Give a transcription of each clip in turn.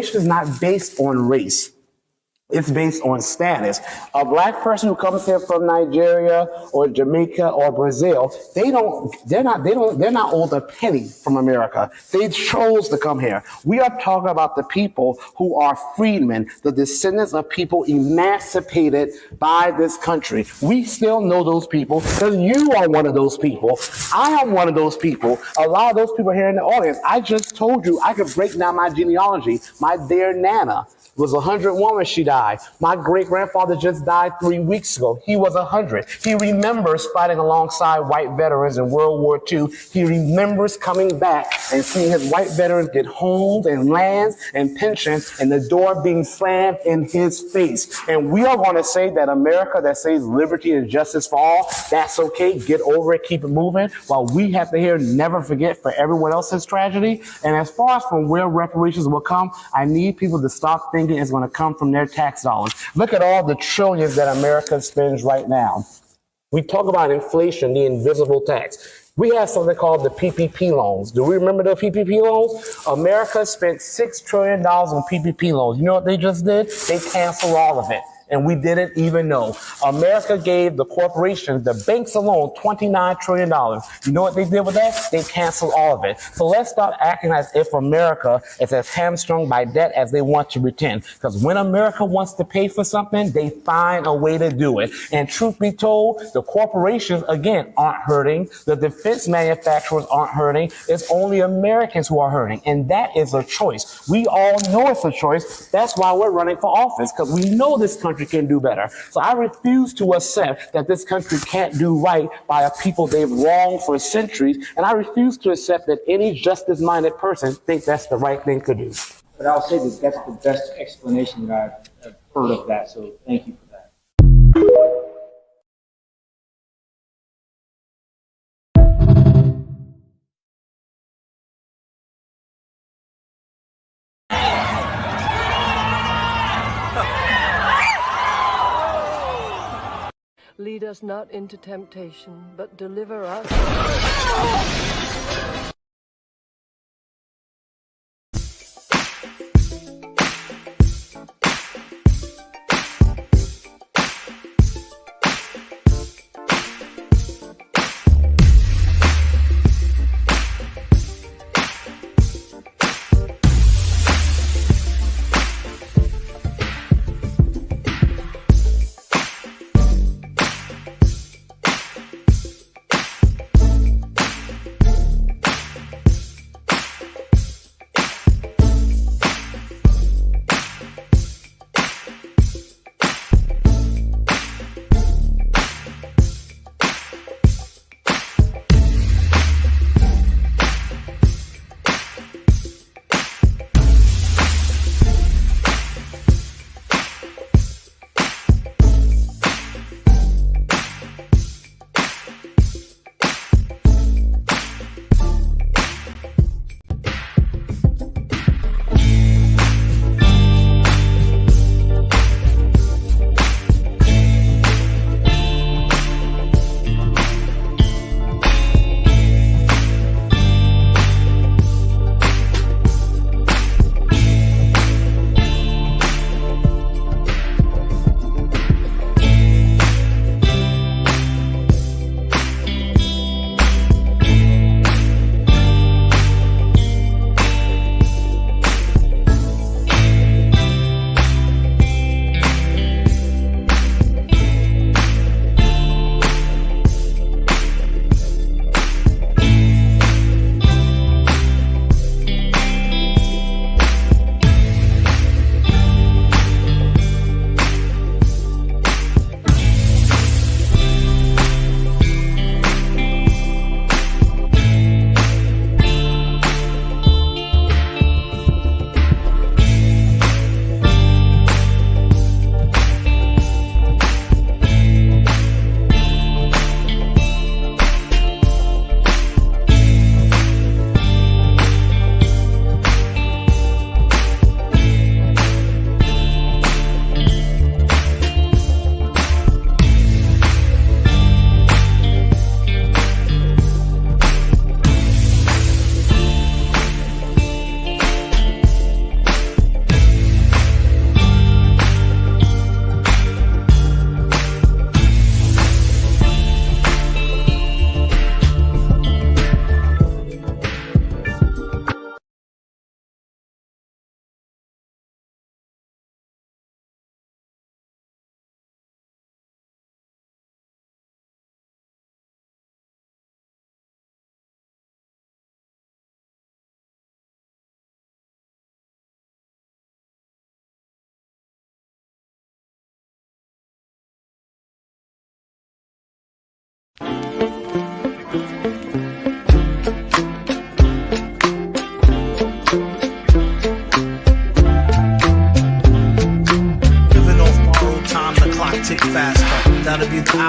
Reparation is not based on race. It's based on status. A black person who comes here from Nigeria or Jamaica or Brazil, they're not owed a penny from America. They chose to come here. We are talking about the people who are freedmen, the descendants of people emancipated by this country. We still know those people because you are one of those people. I am one of those people. A lot of those people here in the audience, I just told you I could break down my genealogy. My dear Nana was 101 when she died. My great-grandfather just died 3 weeks ago. He was 100. He remembers fighting alongside white veterans in World War II. He remembers coming back and seeing his white veterans get homes and lands and pensions and the door being slammed in his face. And we are going to say that America that says liberty and justice for all, that's okay, get over it, keep it moving, while we have to hear never forget for everyone else's tragedy. And as far as from where reparations will come, I need people to stop thinking it's going to come from their tax dollars. Look at all the trillions that America spends right now. We talk about inflation, the invisible tax. We have something called the PPP loans. Do we remember the PPP loans? America spent $6 trillion on PPP loans. You know what they just did? They canceled all of it. And we didn't even know. America gave the corporations, the banks alone, $29 trillion. You know what they did with that? They canceled all of it. So let's stop acting as if America is as hamstrung by debt as they want to pretend. Because when America wants to pay for something, they find a way to do it. And truth be told, the corporations, again, aren't hurting. The defense manufacturers aren't hurting. It's only Americans who are hurting. And that is a choice. We all know it's a choice. That's why we're running for office, because we know this country can do better. So I refuse to accept that this country can't do right by a people they've wronged for centuries, and I refuse to accept that any justice-minded person thinks that's the right thing to do. But I'll say that that's the best explanation that I've heard of that, so thank you for that. Lead us not into temptation, but deliver us.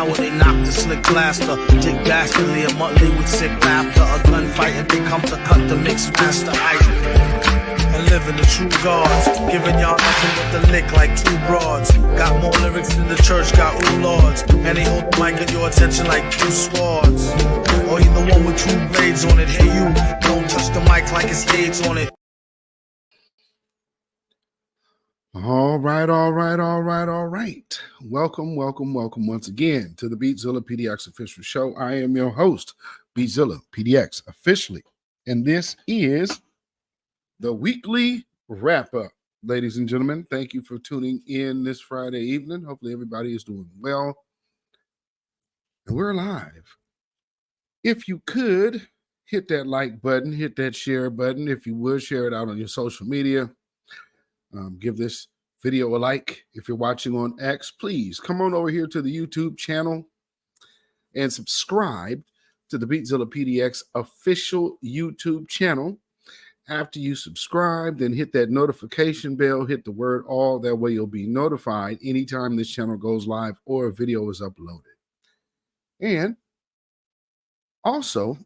hour, they knock the slick blaster. Dick dastardly, a Muttley with sick laughter. A gunfight and they come to cut the mixed master ice. And living the true gods, giving y'all nothing but the lick like two broads. Got more lyrics than the church got ooh lords. And they hold the mic at your attention like two swords. Or you the one with two blades on it. Hey you, don't touch the mic like it's AIDS on it. All right. Welcome once again to the Beatzilla PDX official show. I am your host, Beatzilla PDX officially. And this is the weekly wrap up. Ladies and gentlemen, thank you for tuning in this Friday evening. Hopefully everybody is doing well. And we're live. If you could hit that like button, hit that share button. If you would, share it out on your social media. Give this video a like. If you're watching on X, please come on over here to the YouTube channel and subscribe to the Beatzilla PDX official YouTube channel. After you subscribe, then hit that notification bell, hit the word all. That way you'll be notified anytime this channel goes live or a video is uploaded. And also,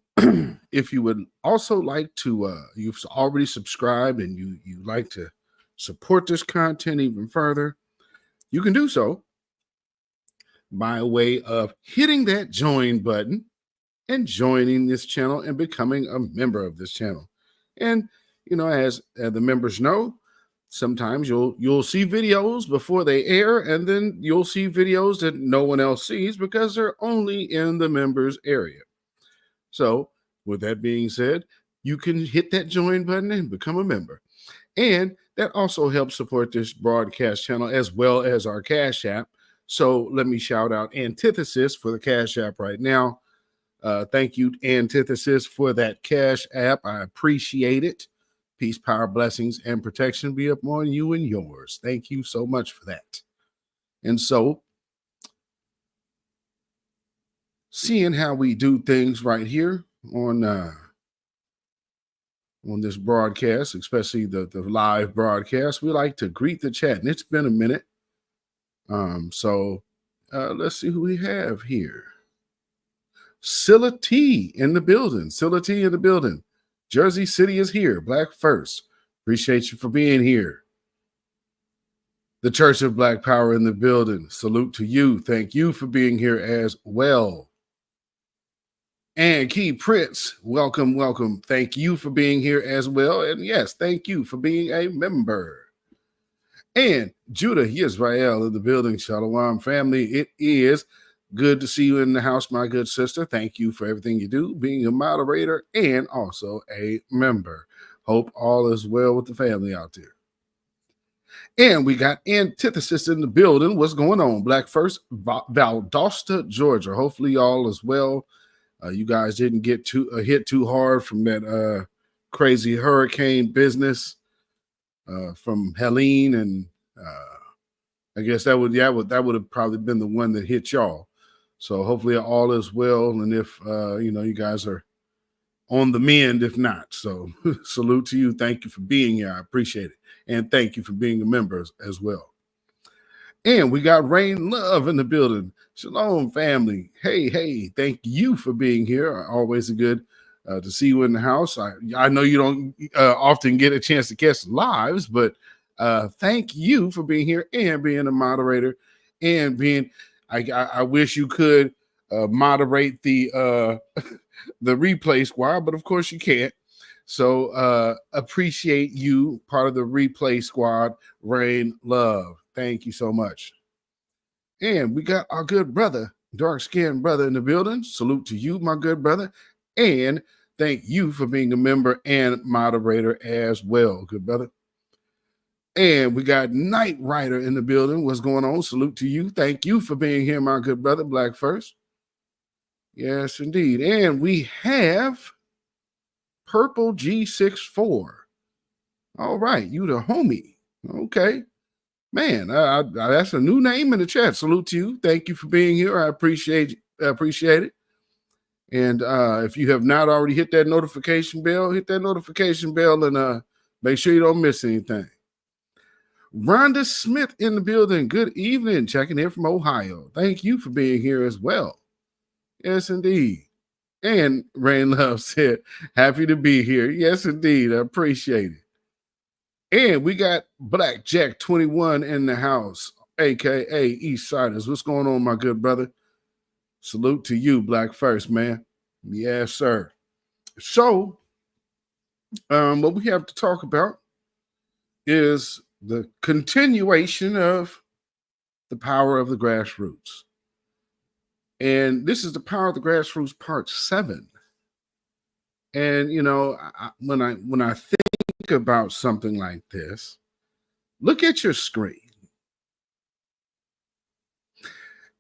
if you would also like to, you've already subscribed and you like to support this content even further, you can do so by way of hitting that join button and joining this channel and becoming a member of this channel. And, you know, as the members know, sometimes you'll see videos before they air, and then you'll see videos that no one else sees because they're only in the members area. So with that being said, you can hit that join button and become a member. And that also helps support this broadcast channel as well as our Cash App. So let me shout out Antithesis for the Cash App right now. Thank you, Antithesis, for that Cash App. I appreciate it. Peace, power, blessings, and protection be upon you and yours. Thank you so much for that. And so, seeing how we do things right here on this broadcast, especially the live broadcast, we like to greet the chat. And it's been a minute. So let's see who we have here. Scylla T in the building. Scylla T in the building. Jersey City is here. Black first. Appreciate you for being here. The Church of Black Power in the building. Salute to you. Thank you for being here as well. And Key Prince, welcome. Thank you for being here as well. And yes, thank you for being a member. And Judah Yisrael in the building. Shalom, family. It is good to see you in the house, my good sister. Thank you for everything you do, being a moderator and also a member. Hope all is well with the family out there. And we got Antithesis in the building. What's going on? Black First, Valdosta, Georgia. Hopefully y'all is well. You guys didn't get hit too hard from that crazy hurricane business from Helene, and I guess that would have probably been the one that hit y'all. So hopefully all is well, and if you guys are on the mend, if not. So salute to you. Thank you for being here. I appreciate it, and thank you for being a member as well. And we got Rain Love in the building. Shalom, family. Hey, thank you for being here. Always good to see you in the house. I know you don't often get a chance to catch lives, but thank you for being here and being a moderator and being, I wish you could moderate the the replay squad, but of course you can't. So appreciate you, part of the replay squad, Rain Love. Thank you so much. And we got our good brother, dark-skinned brother in the building. Salute to you, my good brother. And thank you for being a member and moderator as well, good brother. And we got Knight Rider in the building. What's going on? Salute to you. Thank you for being here, my good brother, Black First. Yes, indeed. And we have Purple G64. All right, you the homie. Okay. Man, that's a new name in the chat. Salute to you. Thank you for being here. I appreciate it. And if you have not already hit that notification bell and make sure you don't miss anything. Rhonda Smith in the building. Good evening. Checking in from Ohio. Thank you for being here as well. Yes, indeed. And Rain Love said, happy to be here. Yes, indeed. I appreciate it. And we got Black Jack 21 in the house, aka East Siders. What's going on, my good brother? Salute to you, Black First, man. Yes, sir. So, what we have to talk about is the continuation of the power of the grassroots. And this is the power of the grassroots part 7. And you know, when I think about something like this, look at your screen.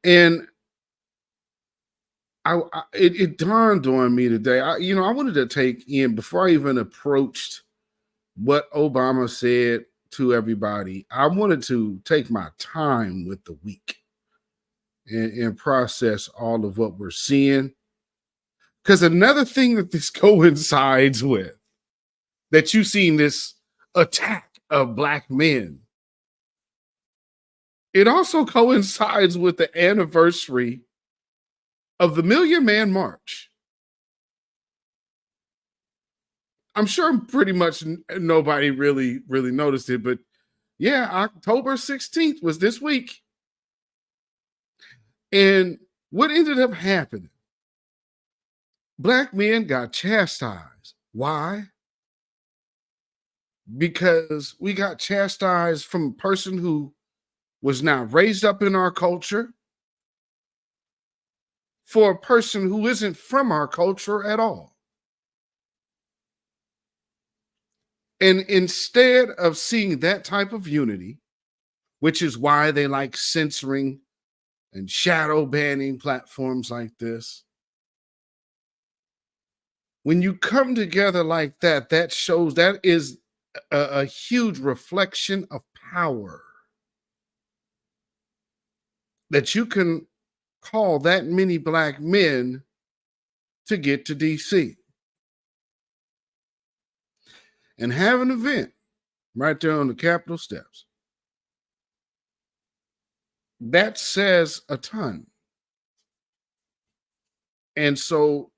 And it dawned on me today. I wanted to take in, before I even approached what Obama said to everybody, I wanted to take my time with the week and process all of what we're seeing. Because another thing that this coincides with, that you've seen this attack of Black men, it also coincides with the anniversary of the Million Man March. I'm sure pretty much nobody really noticed it, but yeah, October 16th was this week. And what ended up happening? Black men got chastised. Why? Because we got chastised from a person who was not raised up in our culture, for a person who isn't from our culture at all. And instead of seeing that type of unity, which is why they like censoring and shadow banning platforms like this, when you come together like that, that shows, that is a huge reflection of power. That you can call that many Black men to get to DC and have an event right there on the Capitol steps. That says a ton. And so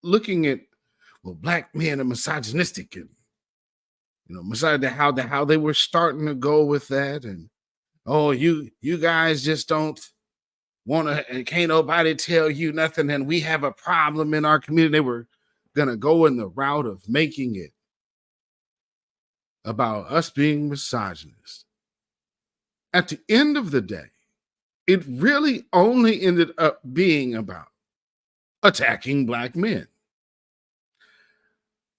looking at, well, Black men are misogynistic, and how they were starting to go with that, and oh, you guys just don't want to, and can't nobody tell you nothing, and we have a problem in our community. They were gonna go in the route of making it about us being misogynist. At the end of the day, it really only ended up being about attacking Black men.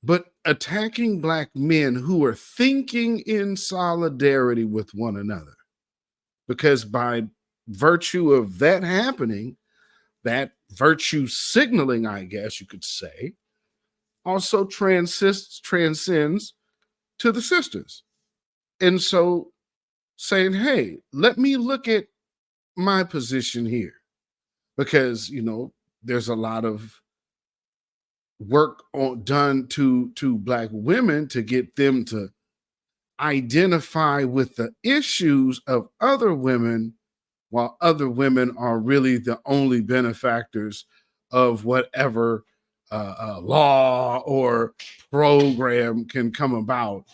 But attacking Black men who are thinking in solidarity with one another. Because by virtue of that happening, that virtue signaling, I guess you could say, also transcends to the sisters. And so saying, hey, let me look at my position here. Because, there's a lot of work done to Black women to get them to identify with the issues of other women, while other women are really the only benefactors of whatever law or program can come about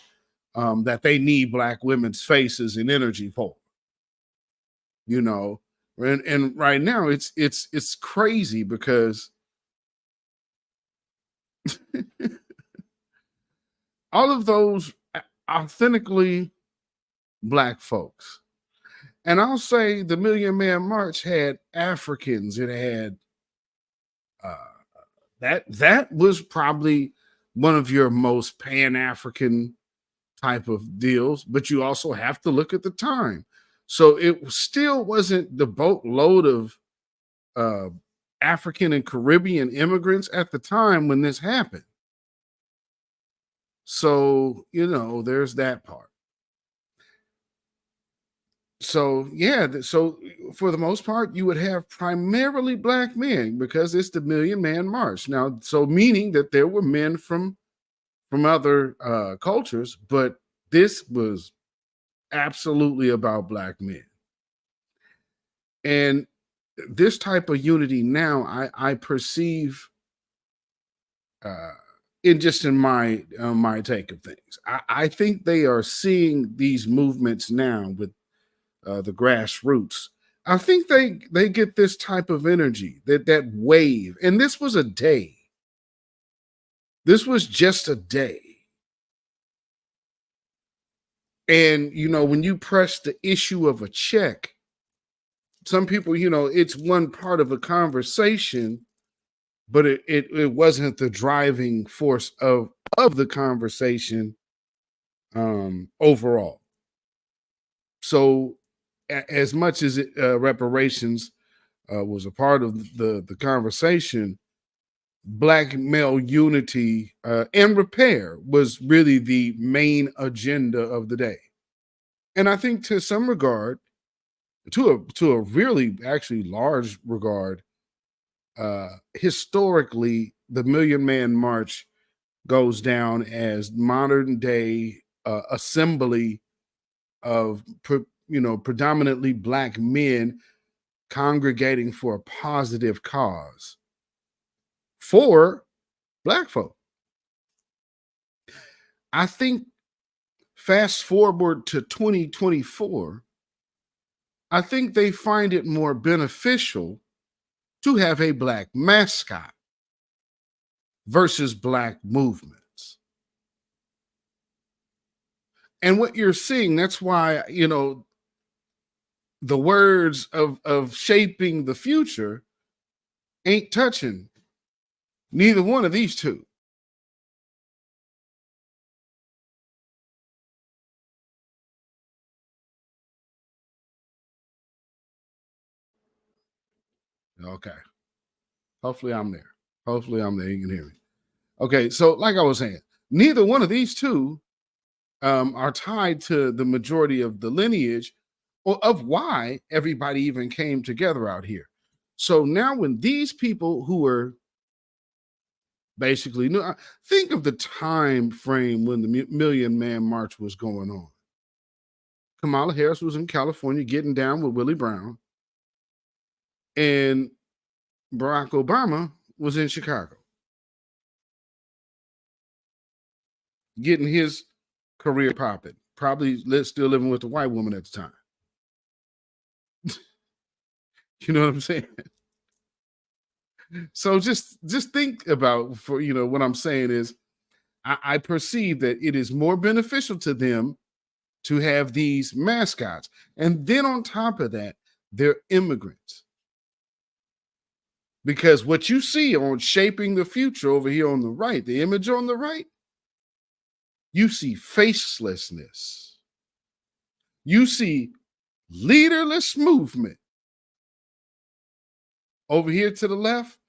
that they need Black women's faces and energy for. And right now it's crazy because all of those authentically Black folks, and I'll say the Million Man March had Africans. It had that was probably one of your most Pan-African type of deals, but you also have to look at the time. So it still wasn't the boatload of African and Caribbean immigrants at the time when this happened. So, there's that part. So, yeah, so for the most part, you would have primarily Black men because it's the Million Man March. Now, so meaning that there were men from other cultures, but this was absolutely about black men. And this type of unity now, I perceive in my take of things. I think they are seeing these movements now with the grassroots. I think they get this type of energy, that wave. And this was a day. This was just a day. And when you press the issue of a check, some people, it's one part of a conversation, but it wasn't the driving force of the conversation overall. So as much as reparations was a part of the conversation, black male unity and repair was really the main agenda of the day. And I think to some regard, to a really actually large regard, historically, the Million Man March goes down as modern day assembly of predominantly black men congregating for a positive cause for black folk. I think fast forward to 2024, I think they find it more beneficial to have a black mascot versus black movements. And what you're seeing, that's why, the words of shaping the future ain't touching neither one of these two. Okay. Hopefully I'm there. Hopefully I'm there. You can hear me. Okay. So like I was saying, neither one of these two are tied to the majority of the lineage or of why everybody even came together out here. So now when these people who are basically, think of the time frame when the Million Man March was going on. Kamala Harris was in California getting down with Willie Brown, and Barack Obama was in Chicago getting his career popping, probably still living with the white woman at the time. You know what I'm saying? So just think about, for what I'm saying is, I perceive that it is more beneficial to them to have these mascots. And then on top of that, they're immigrants. Because what you see on Shaping the Future over here on the right, the image on the right, you see facelessness. You see leaderless movement. Over here to the left,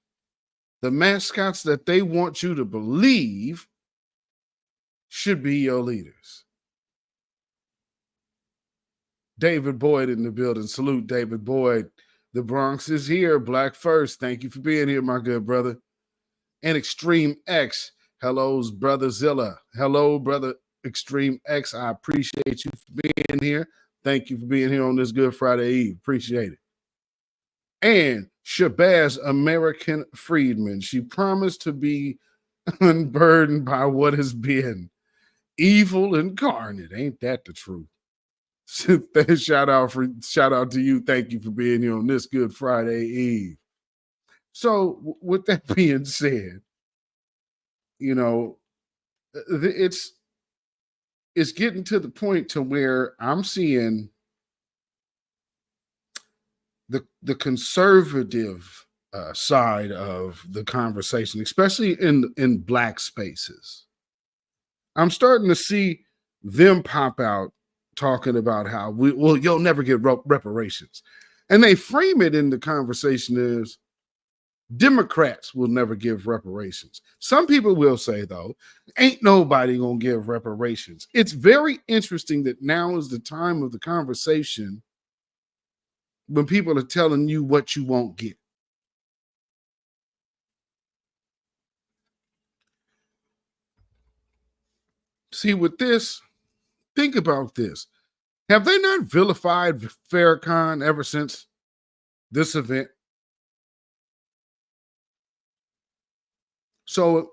the mascots that they want you to believe should be your leaders. David Boyd in the building. Salute, David Boyd. The Bronx is here. Black first. Thank you for being here, my good brother. And Extreme X. Hello's brother Zilla. Hello, brother Extreme X. I appreciate you for being here. Thank you for being here on this Good Friday Eve. Appreciate it. And Shabazz American Friedman. She promised to be unburdened by what has been evil incarnate. Ain't that the truth? Shout out to you. Thank you for being here on this Good Friday Eve. So with that being said, it's getting to the point to where I'm seeing the conservative side of the conversation, especially in black spaces. I'm starting to see them pop out talking about how you'll never get reparations. And they frame it in the conversation as Democrats will never give reparations. Some people will say, though, ain't nobody gonna give reparations. It's very interesting that now is the time of the conversation when people are telling you what you won't get. See, with this, think about this. Have they not vilified Farrakhan ever since this event? So,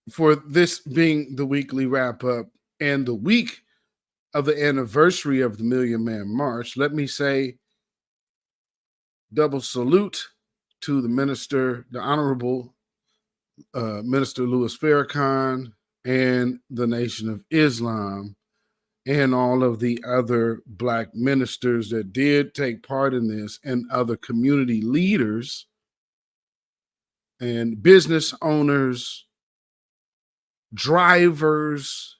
for this being the weekly wrap up and the week of the anniversary of the Million Man March, let me say double salute to the minister, the Honorable Minister Louis Farrakhan, and the Nation of Islam, and all of the other Black ministers that did take part in this, and other community leaders and business owners, drivers,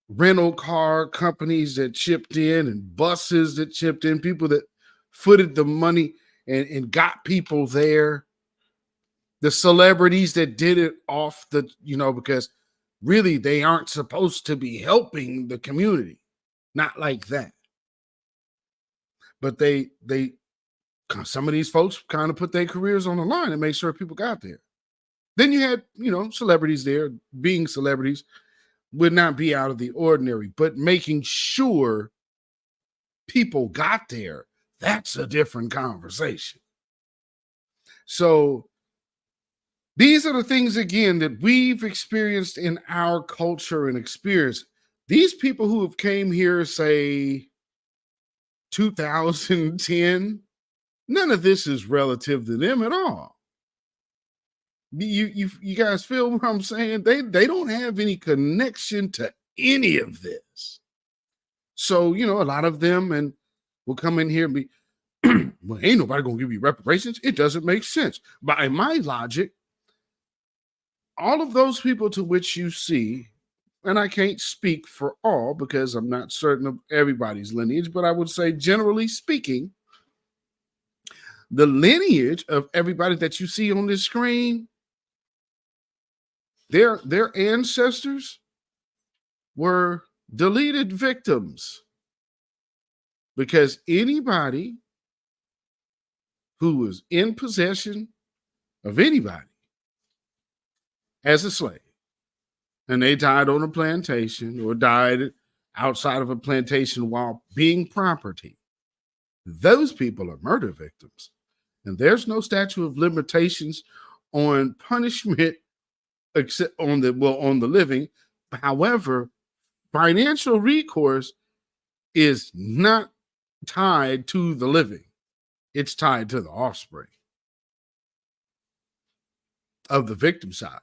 rental car companies that chipped in, and buses that chipped in, people that footed the money and got people there, the celebrities that did it off the, because really they aren't supposed to be helping the community, not like that. But they some of these folks kind of put their careers on the line and made sure people got there. Then you had, celebrities there. Being celebrities would not be out of the ordinary, but making sure people got there, that's a different conversation. So these are the things, again, that we've experienced in our culture and experience. These people who have came here, say, 2010, none of this is relative to them at all. You guys feel what I'm saying? They don't have any connection to any of this. So, a lot of them and will come in here and be, well, ain't nobody gonna give you reparations. It doesn't make sense. By my logic, all of those people to which you see, and I can't speak for all because I'm not certain of everybody's lineage, but I would say, generally speaking, the lineage of everybody that you see on this screen, their ancestors were deleted victims, because anybody who was in possession of anybody as a slave, and they died on a plantation or died outside of a plantation while being property, those people are murder victims. And there's no statute of limitations on punishment except on the living. However, financial recourse is not tied to the living. It's tied to the offspring of the victim side.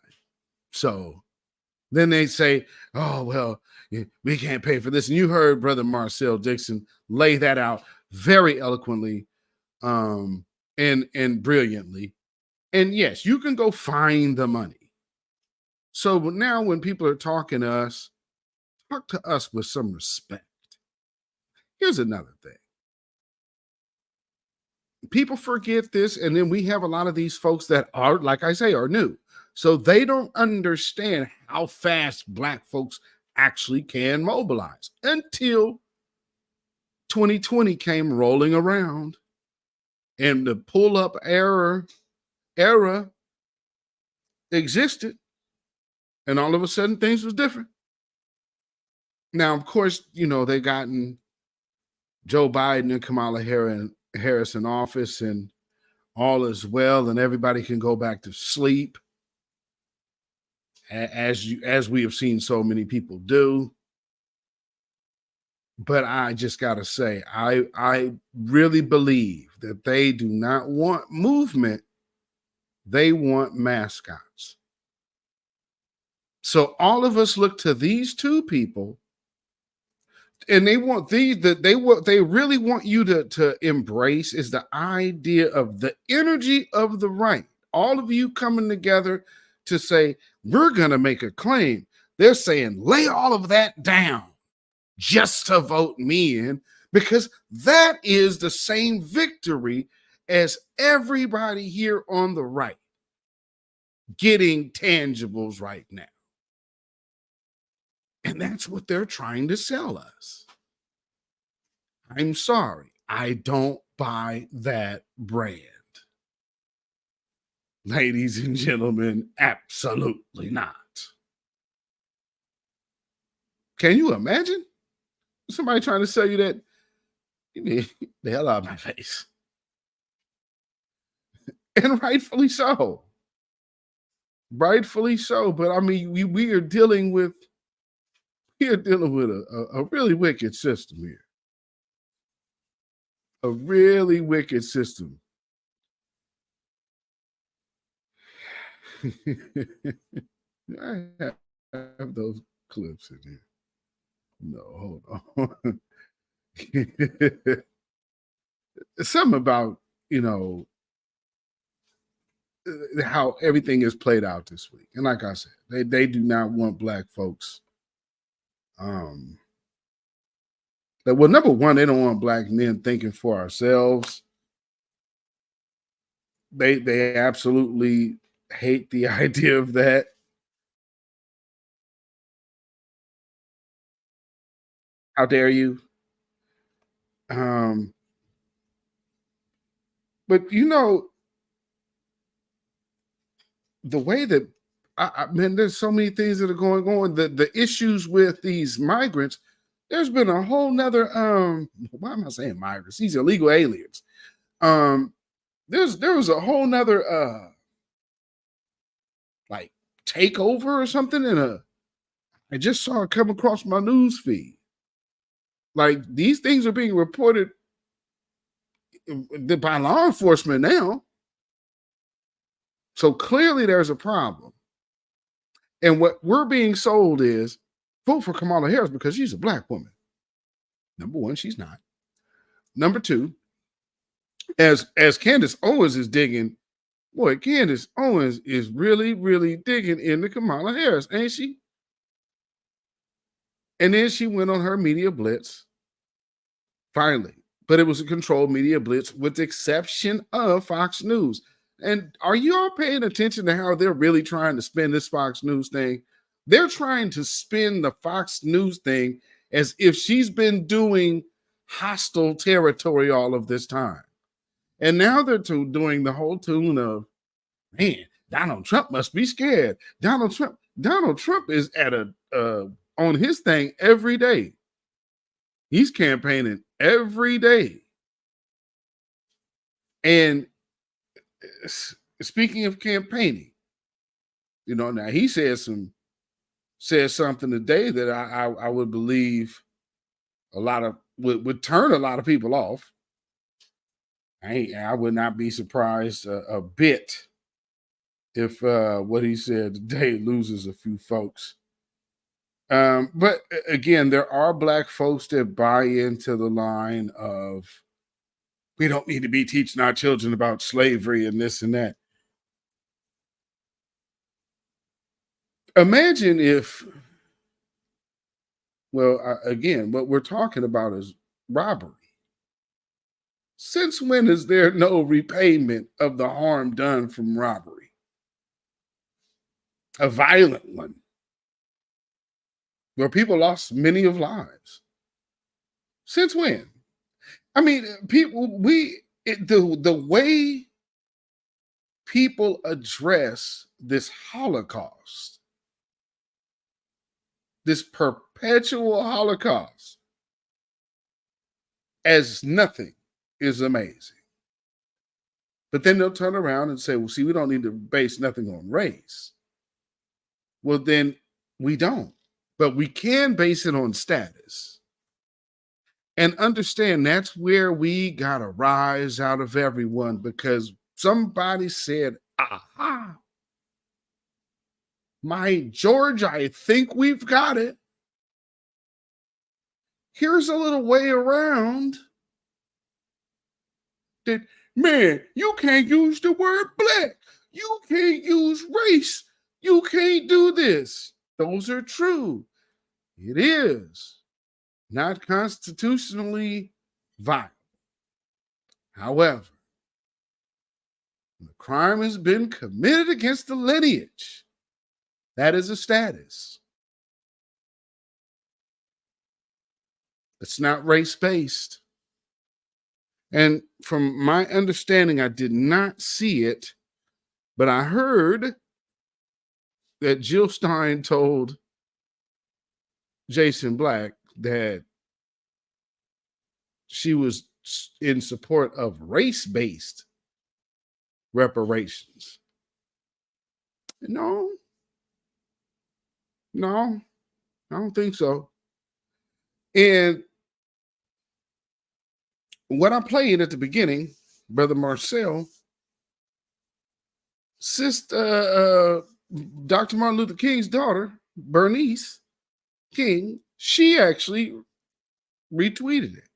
So then they say, oh, well, we can't pay for this. And you heard Brother Marcel Dixon lay that out very eloquently and brilliantly. And yes, you can go find the money. So now when people are talking to us, talk to us with some respect. Here's another thing. People forget this, and then we have a lot of these folks that are, like I say, are new. So they don't understand how fast Black folks actually can mobilize until 2020 came rolling around and the pull-up era existed, and all of a sudden things was different. Now, of course, they gotten Joe Biden and Kamala Harris in office, and all is well, and everybody can go back to sleep, as we have seen so many people do. But I just gotta say, I really believe that they do not want movement; they want mascots. So all of us look to these two people, and they want they really want you to embrace is the idea of the energy of the right. All of you coming together to say, we're gonna make a claim. They're saying, lay all of that down just to vote me in, because that is the same victory as everybody here on the right getting tangibles right now. And that's what they're trying to sell us. I'm sorry, I don't buy that brand. Ladies and gentlemen, absolutely not. Can you imagine? Somebody trying to sell you that, you need the hell out of my face. And rightfully so. Rightfully so. But I mean, we are dealing with a really wicked system here. A really wicked system. I have those clips in here. No, hold on. Something about, how everything is played out this week. And like I said, they do not want black folks. Well, number one, they don't want black men thinking for ourselves. They absolutely hate the idea of that. How dare you? But the way that man, there's so many things that are going on. The issues with these migrants, there's been a whole nother why am I saying migrants? These illegal aliens. There was a whole nother like takeover or something I just saw it come across my news feed. Like these things are being reported by law enforcement now. So clearly there's a problem. And what we're being sold is vote for Kamala Harris because she's a black woman. Number one, she's not. Number two, as Candace Owens is digging, boy, Candace Owens is really, really digging into Kamala Harris, ain't she? And then she went on her media blitz, finally. But it was a controlled media blitz with the exception of Fox News. And are you all paying attention to how they're really trying to spin this Fox News thing? They're trying to spin the Fox News thing as if she's been doing hostile territory all of this time. And now they're doing the whole tune of, man, Donald Trump must be scared. Donald Trump is at on his thing every day. He's campaigning every day. And speaking of campaigning, now he said something today that I would believe a lot of would turn a lot of people off. I would not be surprised a bit if what he said today loses a few folks. But again, there are black folks that buy into the line of we don't need to be teaching our children about slavery and this and that. Imagine if, again, what we're talking about is robbery. Since when is there no repayment of the harm done from robbery? A violent one, where people lost many of lives. Since when? I mean, the way people address this Holocaust, this perpetual Holocaust, as nothing is amazing. But then they'll turn around and say, well, see, we don't need to base nothing on race. Well, then we don't. But we can base it on status. And understand that's where we got to rise out of everyone, because somebody said, aha, my George, I think we've got it. Here's a little way around that, man, you can't use the word black. You can't use race. You can't do this. Those are true. It is not constitutionally violent. However, when the crime has been committed against the lineage, that is a status. It's not race-based. And from my understanding, I did not see it, but I heard that Jill Stein told Jason Black that she was in support of race-based reparations. No, I don't think so. And what I played at the beginning, Brother Marcel, Dr. Martin Luther King's daughter, Bernice King, she actually retweeted it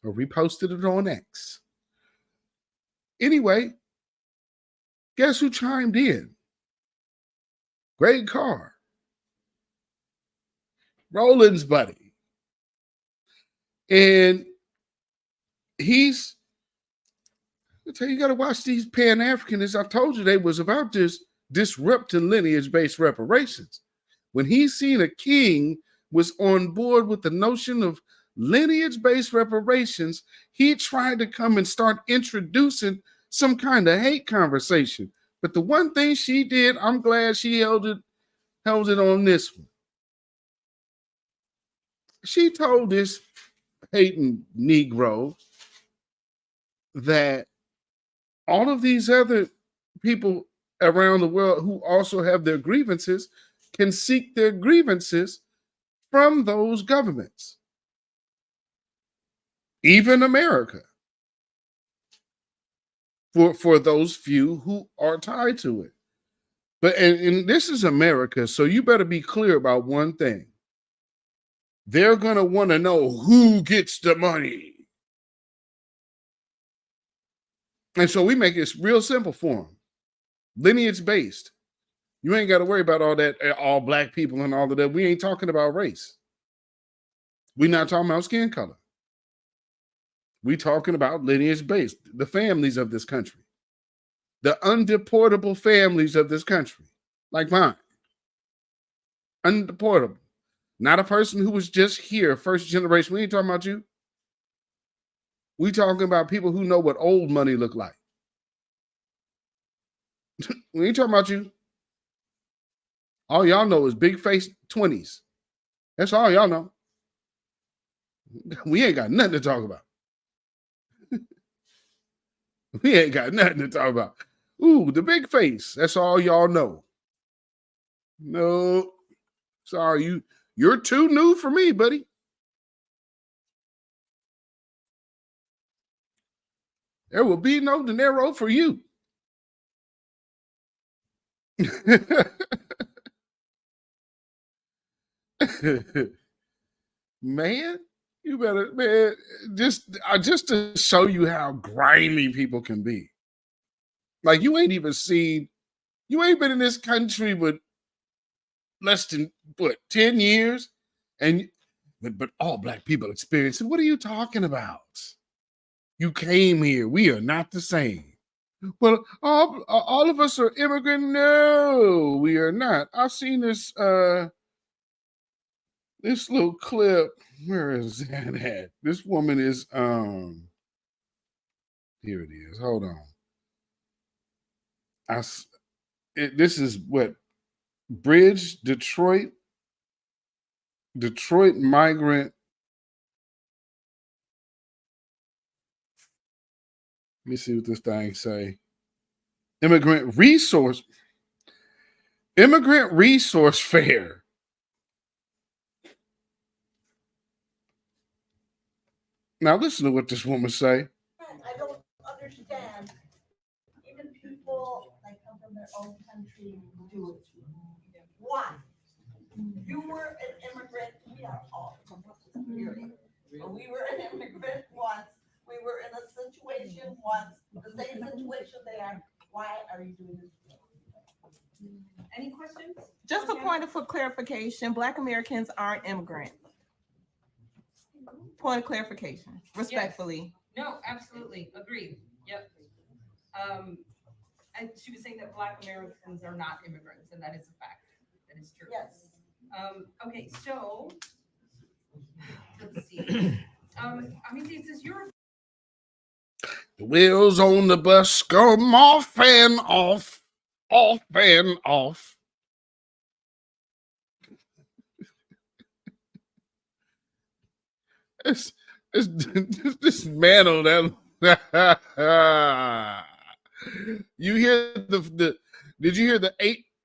or reposted it on X. Anyway, guess who chimed in? Greg Carr, Roland's buddy. And he's, I tell you, got to watch these Pan-Africanists. I told you they was about this disrupting lineage-based reparations. When he seen a king was on board with the notion of lineage-based reparations, he tried to come and start introducing some kind of hate conversation. But the one thing she did, I'm glad she held it on this one. She told this hating Negro that all of these other people around the world who also have their grievances can seek their grievances from those governments, even America, for those few who are tied to it. But and this is America, so you better be clear about one thing. They're going to want to know who gets the money. And so we make it real simple for them. Lineage based. You ain't got to worry about all that, all black people and all of that. We ain't talking about race. We're not talking about skin color. We're talking about lineage based. The families of this country. The undeportable families of this country. Like mine. Undeportable. Not a person who was just here, first generation. We ain't talking about you. We talking about people who know what old money look like. We ain't talking about you. All y'all know is big face 20s. That's all y'all know. We ain't got nothing to talk about. We ain't got nothing to talk about. Ooh, the big face. That's all y'all know. No, sorry, you're too new for me, buddy. There will be no dinero for you. Man, you better, man, just to show you how grimy people can be. Like you ain't been in this country with less than 10 years, and but all black people experience it. What are you talking about? You came here. We are not the same. Well, all of us are immigrant. No, we are not. I've seen this this little clip. Where is that at? This woman is here it is. Hold on. This is what Bridge, Detroit migrant. Let me see what this thing say. Immigrant resource fair. Now listen to what this woman say. I don't understand. Even people that come from their own country do it. Why? You were an immigrant. We are all period. We were an immigrant once. We were in a situation once. The same situation they are. Why are you doing this? Any questions? Just a point of clarification. Black Americans aren't immigrants. Point of clarification, respectfully. Yes. No, absolutely. Agreed. Yep. And she was saying that Black Americans are not immigrants, and that is a fact. That is true. Yes. Okay, so let's see. I mean, this is your The wheels on the bus come off and off, off and off. Dismantle that. You hear the did you hear the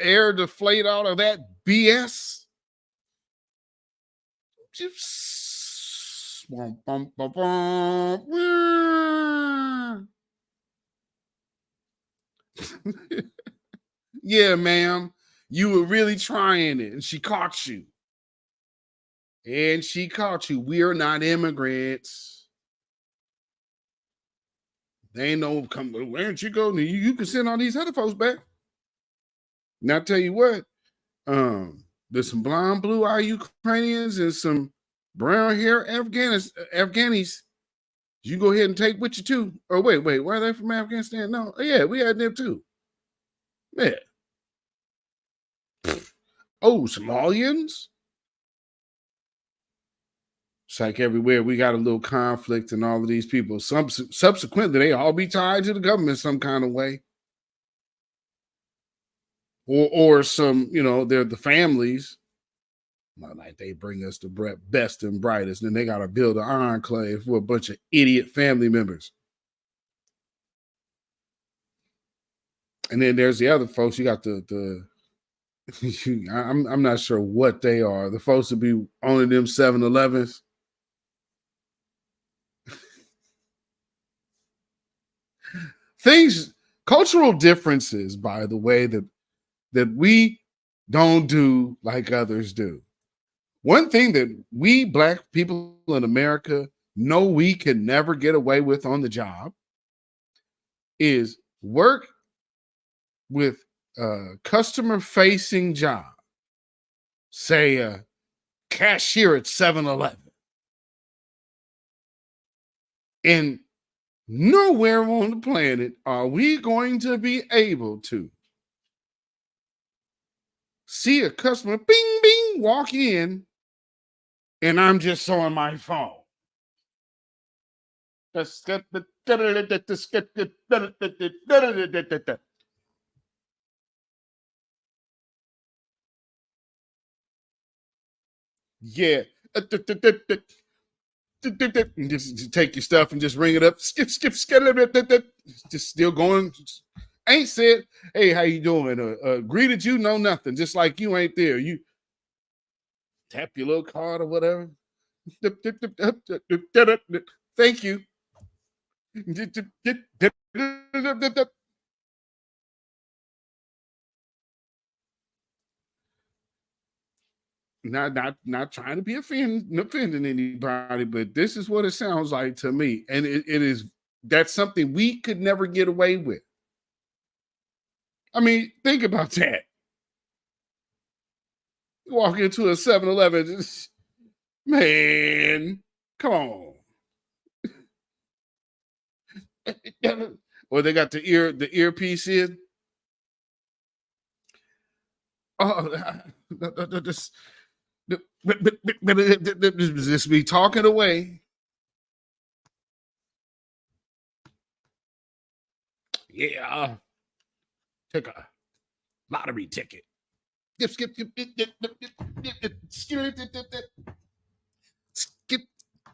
air deflate out of that BS? Yeah, ma'am. You were really trying it, and she caught you. And she caught you. We are not immigrants. They ain't no come. Where don't you go? You can send all these other folks back. Now I tell you what, there's some blonde, blue-eyed Ukrainians and some brown hair Afghanis. You go ahead and take with you too. Oh wait, where are they from? Afghanistan? No, yeah, we had them too. Yeah. Oh, Somalians. It's like everywhere we got a little conflict and all of these people. Subsequently, they all be tied to the government some kind of way. Or some, they're the families. Not like they bring us the best and brightest, and then they got to build an enclave for a bunch of idiot family members. And then there's the other folks. You got the I'm not sure what they are. The folks that be owning them 7-Elevens. Cultural differences, by the way, that we don't do like others do. One thing that we Black people in America know we can never get away with on the job is work with a customer-facing job. Say a cashier at 7-Eleven. And nowhere on the planet are we going to be able to see a customer, bing, bing, walk in, and I'm just on my phone. Yeah. Just take your stuff and just ring it up. Skip. Just still going. Ain't said, hey, how you doing? Greeted you, no nothing. Just like you ain't there. You tap your little card or whatever. Thank you. Not trying to be offending anybody, but this is what it sounds like to me. And that's something we could never get away with. I mean, think about that. You walk into a 7-Eleven, man, come on. Or they got the earpiece in. Oh, just be talking away. Yeah, take a lottery ticket. Skip.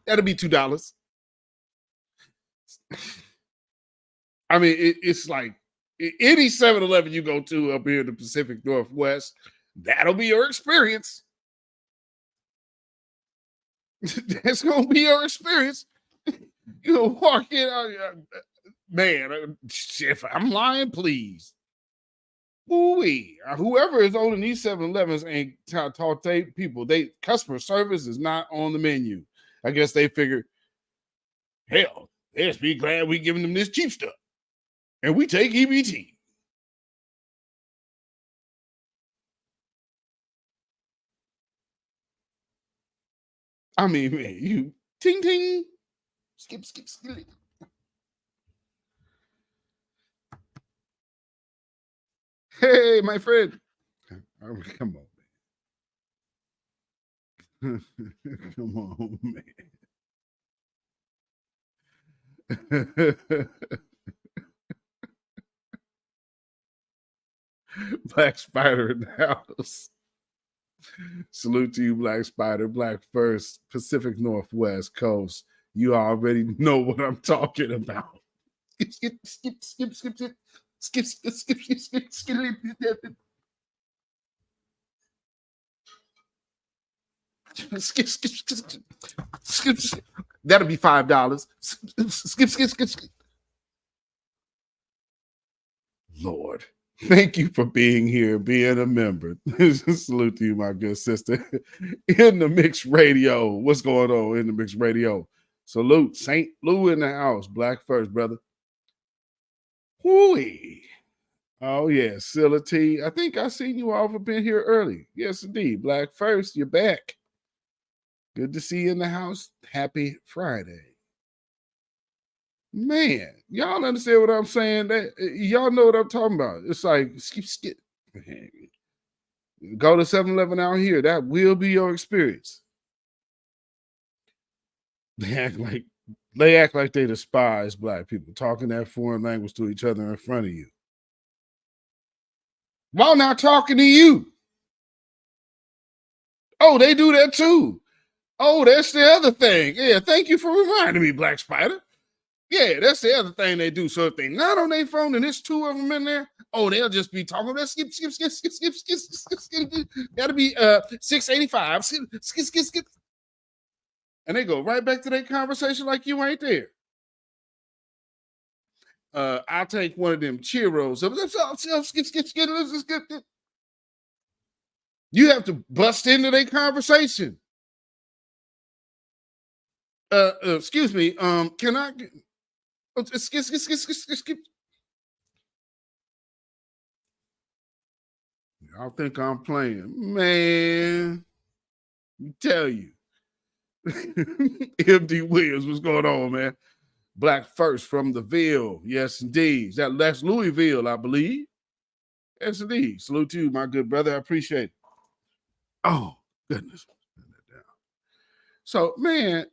That'll be $2. I mean, it's like any 7-Eleven you go to up here in the Pacific Northwest, that'll be your experience. That's gonna be your experience. You walk in, man. If I'm lying, please. Ooh-wee. Whoever is owning these 7-Elevens ain't taught people. Customer service is not on the menu. I guess they figured, hell, they just be glad we giving them this cheap stuff, and we take EBT. I mean, man, you ting ting, skip. Hey, my friend. Oh, come on, man. Come on, man. Black Spider in the house. Salute to you, Black Spider, Black First, Pacific Northwest Coast. You already know what I'm talking about. Skip. That'll be $5. Skip. Lord, thank you for being here, being a member. Salute to you, my good sister. In the Mix Radio. What's going on in the Mix Radio? Salute. St. Lou in the house. Black first, brother. Whoo-wee. Oh, yeah. Silla T. I think I seen you all for being here early. Yes, indeed. Black first, you're back. Good to see you in the house. Happy Friday. Man, y'all understand what I'm saying? Y'all know what I'm talking about. It's like, skip. Go to 7-Eleven out here. That will be your experience. They act like they despise black people, talking that foreign language to each other in front of you, while not talking to you. Oh, they do that too. Oh, that's the other thing. Yeah, thank you for reminding me, Black Spider. Yeah, that's the other thing they do. So if they not on their phone and there's two of them in there, oh, they'll just be talking about skip. That'll be 685. Skip. And they go right back to their conversation like you ain't there. I'll take one of them Cheerios. Skip. You have to bust into their conversation. Excuse me. Can I get skip? I think I'm playing. Man, I tell you. MD Williams, what's going on, man? Black first from the Ville. Yes, indeed. That's Louisville, I believe. Yes, indeed. Salute to you, my good brother. I appreciate it. Oh, goodness. So, man,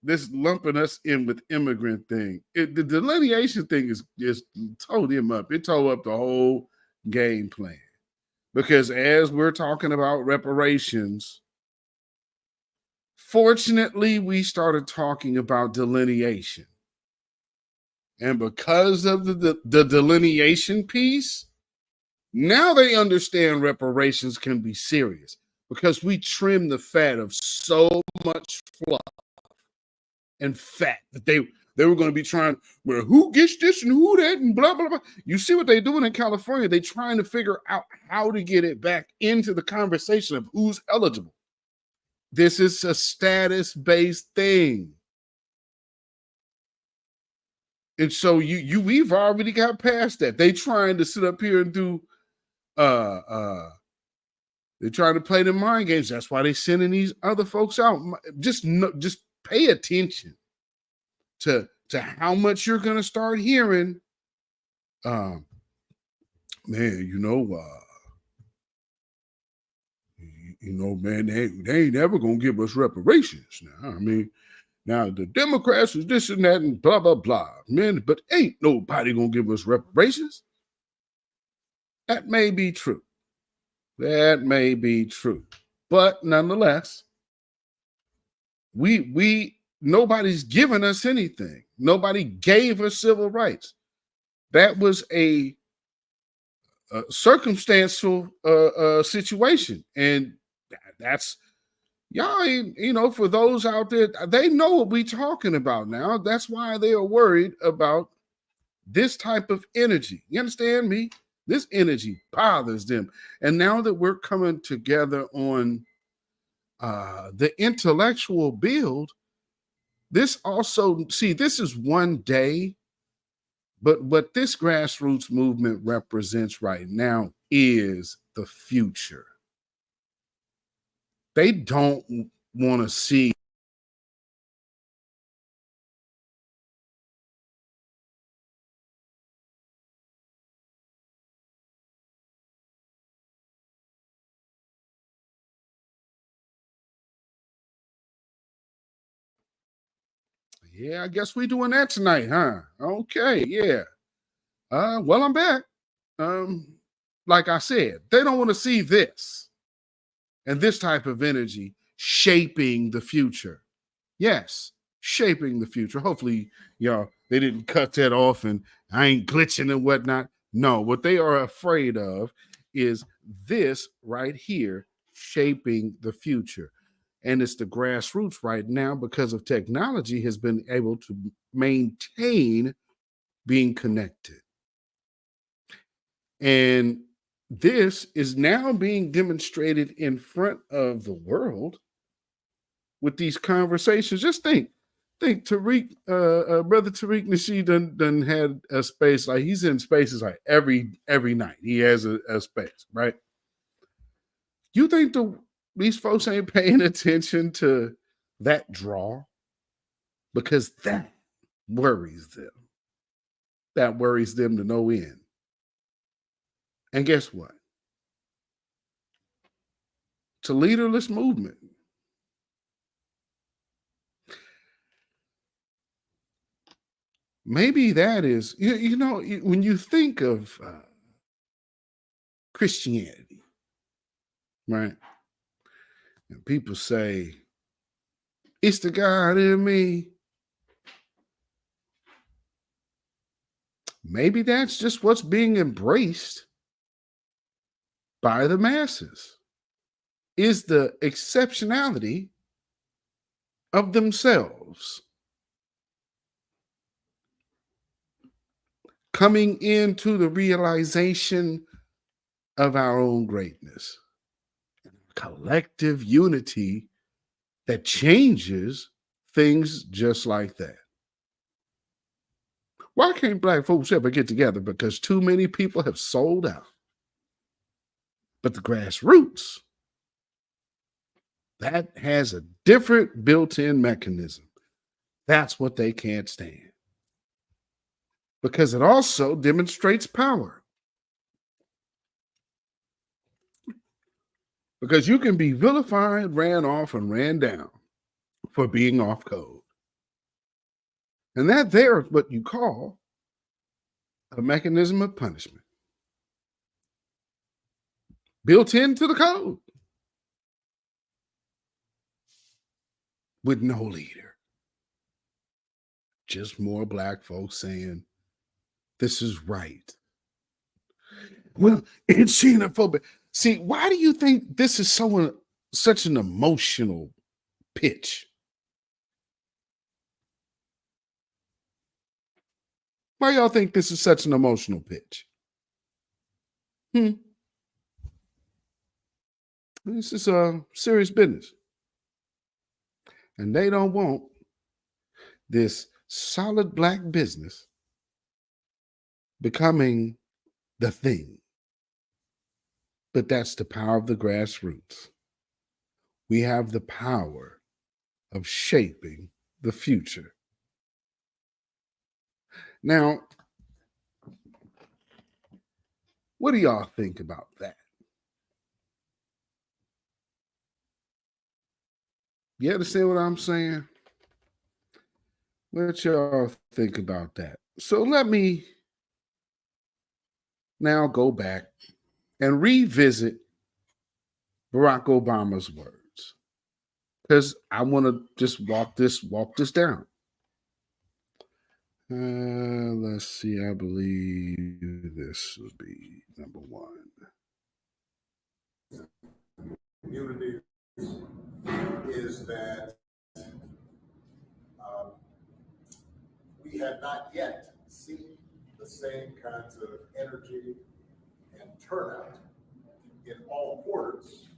this lumping us in with immigrant thing, the delineation thing is just towed him up. It towed up the whole game plan. Because as we're talking about reparations, fortunately, we started talking about delineation. And because of the delineation piece, now they understand reparations can be serious because we trim the fat of so much fluff and fat that they were going to be trying, well, who gets this and who that and blah, blah, blah. You see what they're doing in California? They're trying to figure out how to get it back into the conversation of who's eligible. This is a status-based thing. And so we've already got past that. They trying to sit up here and do they're trying to play the mind games. That's why they're sending these other folks out. Just pay attention to how much you're gonna start hearing. Man, man, they ain't ever gonna give us reparations now. I mean, now the Democrats is this and that and blah, blah, blah. Man, but ain't nobody gonna give us reparations. That may be true. That may be true. But nonetheless, nobody's given us anything. Nobody gave us civil rights. That was a circumstantial situation. And that's, y'all, for those out there, they know what we're talking about now. That's why they are worried about this type of energy. You understand me? This energy bothers them. And now that we're coming together on the intellectual build, this also, this is one day, but what this grassroots movement represents right now is the future. They don't want to see Yeah, I guess we're doing that tonight, huh? Okay, yeah. Well, I'm back. Like I said, they don't want to see this and this type of energy shaping the future. Yes, shaping the future. Hopefully, y'all, they didn't cut that off and I ain't glitching and whatnot. No, what they are afraid of is this right here, shaping the future. And it's the grassroots right now because of technology has been able to maintain being connected. And this is now being demonstrated in front of the world with these conversations. Just think Tariq, brother Tariq Nasheed done had a space, like he's in spaces like every night. He has a space, right? You think these folks ain't paying attention to that draw? Because that worries them. That worries them to no end. And guess what? It's a leaderless movement. Maybe that is, when you think of Christianity, right? And people say, it's the God in me. Maybe that's just what's being embraced by the masses, is the exceptionality of themselves coming into the realization of our own greatness, collective unity that changes things just like that. Why can't Black folks ever get together? Because too many people have sold out. But the grassroots, that has a different built-in mechanism. That's what they can't stand. Because it also demonstrates power. Because you can be vilified, ran off, and ran down for being off code. And that there is what you call a mechanism of punishment built into the code with no leader. Just more Black folks saying, this is right. Well, it's xenophobic. See, why do you think this is such an emotional pitch? Why y'all think this is such an emotional pitch? This is serious business. And they don't want this solid Black business becoming the thing. But that's the power of the grassroots. We have the power of shaping the future. Now, what do y'all think about that? You understand what I'm saying? What y'all think about that? So let me now go back and revisit Barack Obama's words, because I want to just walk this down. Let's see. I believe this will be number one. Community is that we have not yet seen the same kinds of energy and turnout in all quarters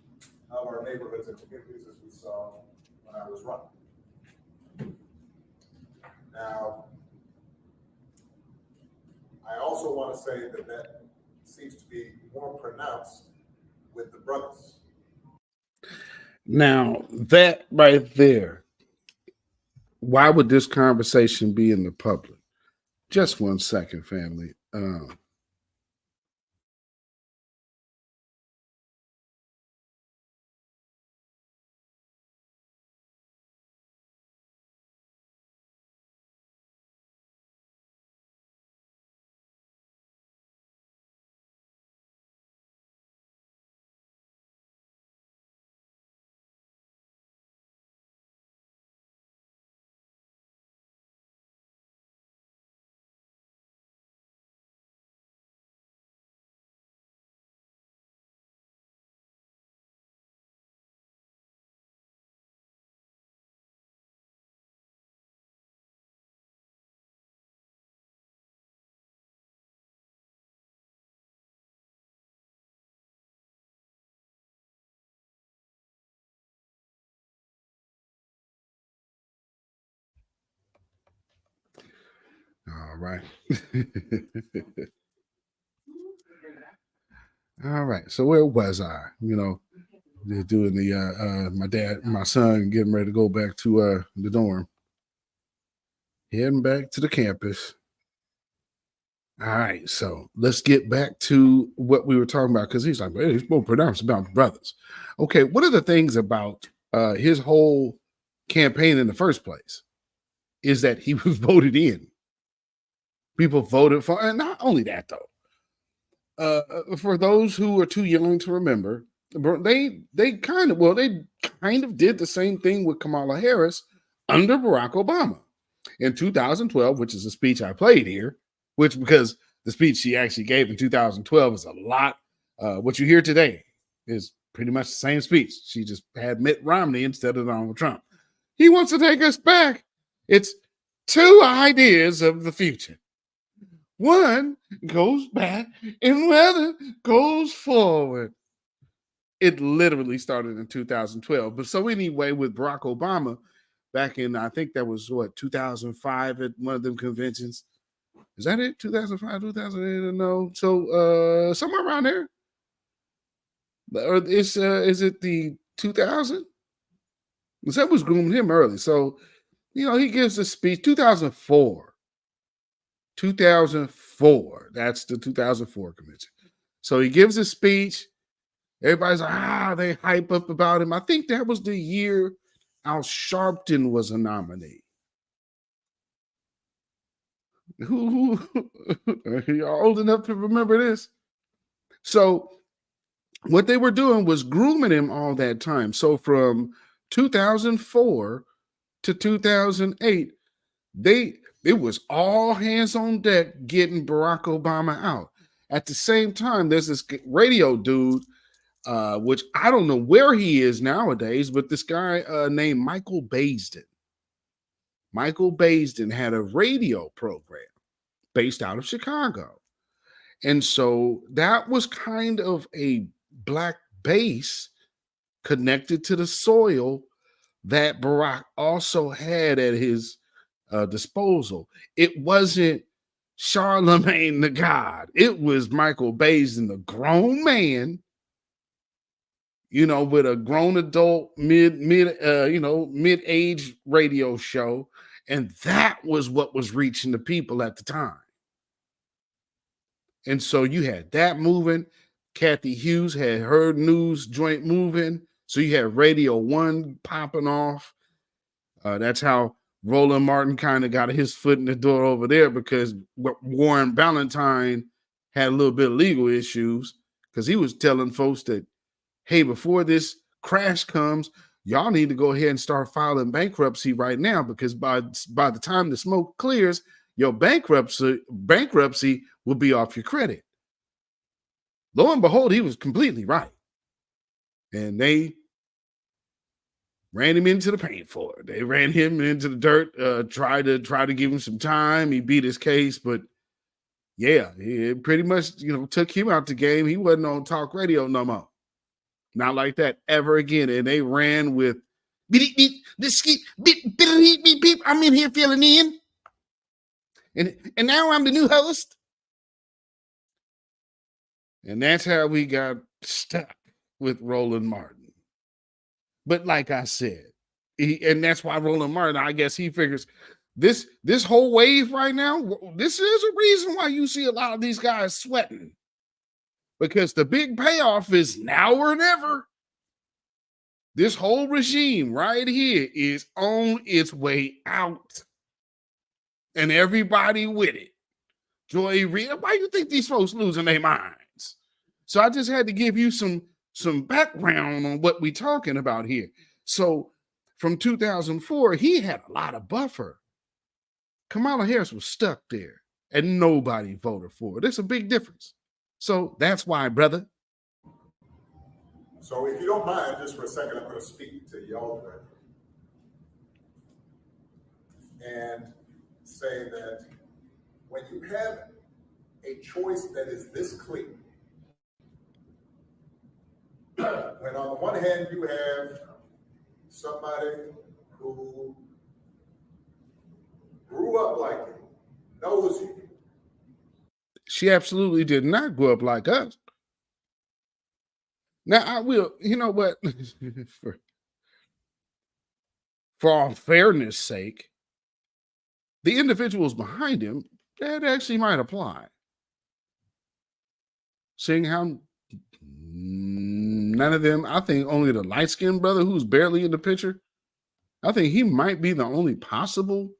of our neighborhoods and communities as we saw when I was running. Now, I also want to say that seems to be more pronounced with the brothers. Now, that right there, why would this conversation be in the public? Just 1 second, family. right? All right. So where was I? You know, they're doing the my son getting ready to go back to the dorm. Heading back to the campus. All right, so let's get back to what we were talking about because he's like, hey, it's more pronounced about brothers. Okay, what are the things about his whole campaign in the first place is that he was voted in. People voted for, and not only that though. For those who are too young to remember, they kind of did the same thing with Kamala Harris under Barack Obama in 2012, which is a speech I played here, which because the speech she actually gave in 2012 is a lot. What you hear today is pretty much the same speech. She just had Mitt Romney instead of Donald Trump. He wants to take us back. It's two ideas of the future. One goes back and the other goes forward. It literally started in 2012. But so anyway, with Barack Obama, back in, I think that was 2005 at one of them conventions. Is that it? 2005, 2008? No. So somewhere around there. Or is it the 2000? Because that was grooming him early. So, he gives a speech, 2004. 2004. That's the 2004 convention. So he gives a speech. Everybody's like, they hype up about him. I think that was the year Al Sharpton was a nominee. Who y'all old enough to remember this? So what they were doing was grooming him all that time. So from 2004 to 2008, it was all hands on deck getting Barack Obama out. At the same time, there's this radio dude, which I don't know where he is nowadays, but this guy named Michael Baisden. Michael Baisden had a radio program based out of Chicago. And so that was kind of a black base connected to the soil that Barack also had at his disposal. It wasn't Charlemagne the God. It was Michael Baisden, the grown man, with a grown adult mid-age radio show. And that was what was reaching the people at the time. And so you had that moving. Kathy Hughes had her news joint moving. So you had Radio 1 popping off. That's how Roland Martin kind of got his foot in the door over there because Warren Ballantyne had a little bit of legal issues because he was telling folks that, hey, before this crash comes, y'all need to go ahead and start filing bankruptcy right now because by the time the smoke clears, your bankruptcy will be off your credit. Lo and behold, he was completely right. And they ran him into the paint for it. They ran him into the dirt, tried to give him some time. He beat his case, but yeah, it pretty much, took him out the game. He wasn't on talk radio no more. Not like that ever again. And they ran with I'm in here filling in. And now I'm the new host. And that's how we got stuck with Roland Martin. But like I said, and that's why Roland Martin, I guess he figures this whole wave right now, this is a reason why you see a lot of these guys sweating. Because the big payoff is now or never. This whole regime right here is on its way out. And everybody with it. Joy Reid, why do you think these folks losing their minds? So I just had to give you some background on what we're talking about here. So from 2004, he had a lot of buffer. Kamala Harris was stuck there and nobody voted for it. There's a big difference. So that's why, brother. So if you don't mind, just for a second, I'm going to speak to y'all and say that when you have a choice that is this clear, when on the one hand you have somebody who grew up like you, knows you. She absolutely did not grow up like us. Now, I will, you know what? For all fairness' sake, the individuals behind him, that actually might apply. Seeing how none of them, I think only the light-skinned brother who's barely in the picture, I think he might be the only possible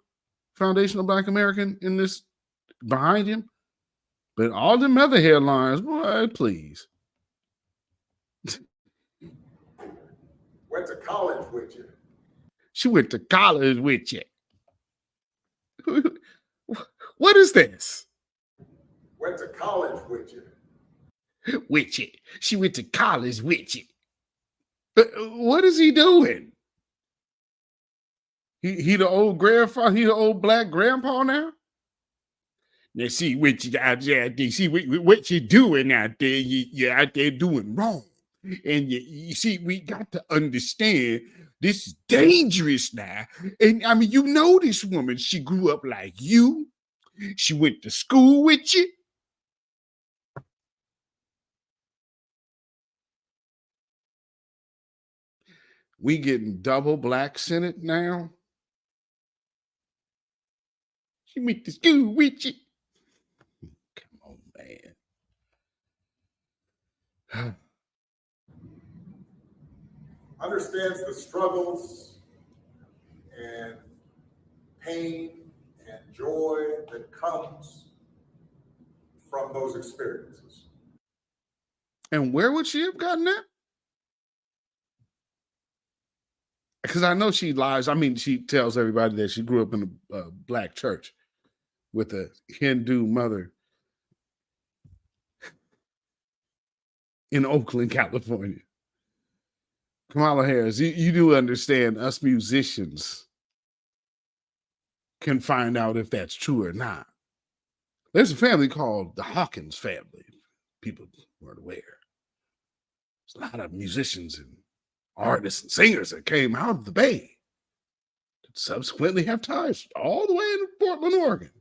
foundational Black American in this behind him. But all them other headlines, boy, please. Went to college with you. She went to college with you. What is this? Went to college with you. With you. She went to college with you. What is he doing? He the old grandfather, he the old Black grandpa now? Now see what you out there, see what you doing out there, you're out there doing wrong. And you see, we got to understand this is dangerous now. And I mean, you know this woman, she grew up like you. She went to school with you. We getting double Black Senate now. She went to school with you. Come on, man. Understands the struggles and pain and joy that comes from those experiences. And where would she have gotten that? Because I know she lies. I mean, she tells everybody that she grew up in a Black church with a Hindu mother in Oakland, California. Kamala Harris, you do understand us musicians can find out if that's true or not. There's a family called the Hawkins family. People weren't aware. There's a lot of musicians and artists and singers that came out of the Bay that subsequently have ties all the way in Portland, Oregon,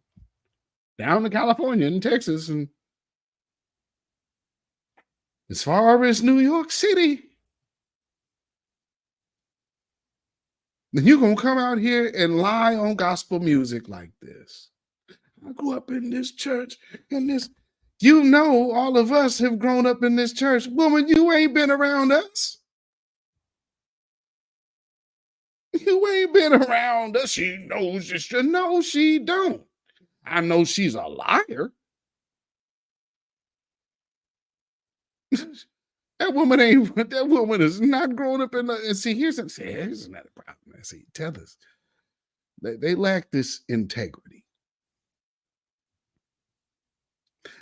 down to California and Texas, and as far as New York City. Then you're going to come out here and lie on gospel music like this. I grew up in this church and this, you know, all of us have grown up in this church. Woman, you ain't been around us. You ain't been around us. She knows this. No, she don't. I know she's a liar. That woman is not grown up in the, and see, here's another problem. See, tell us. They lack this integrity.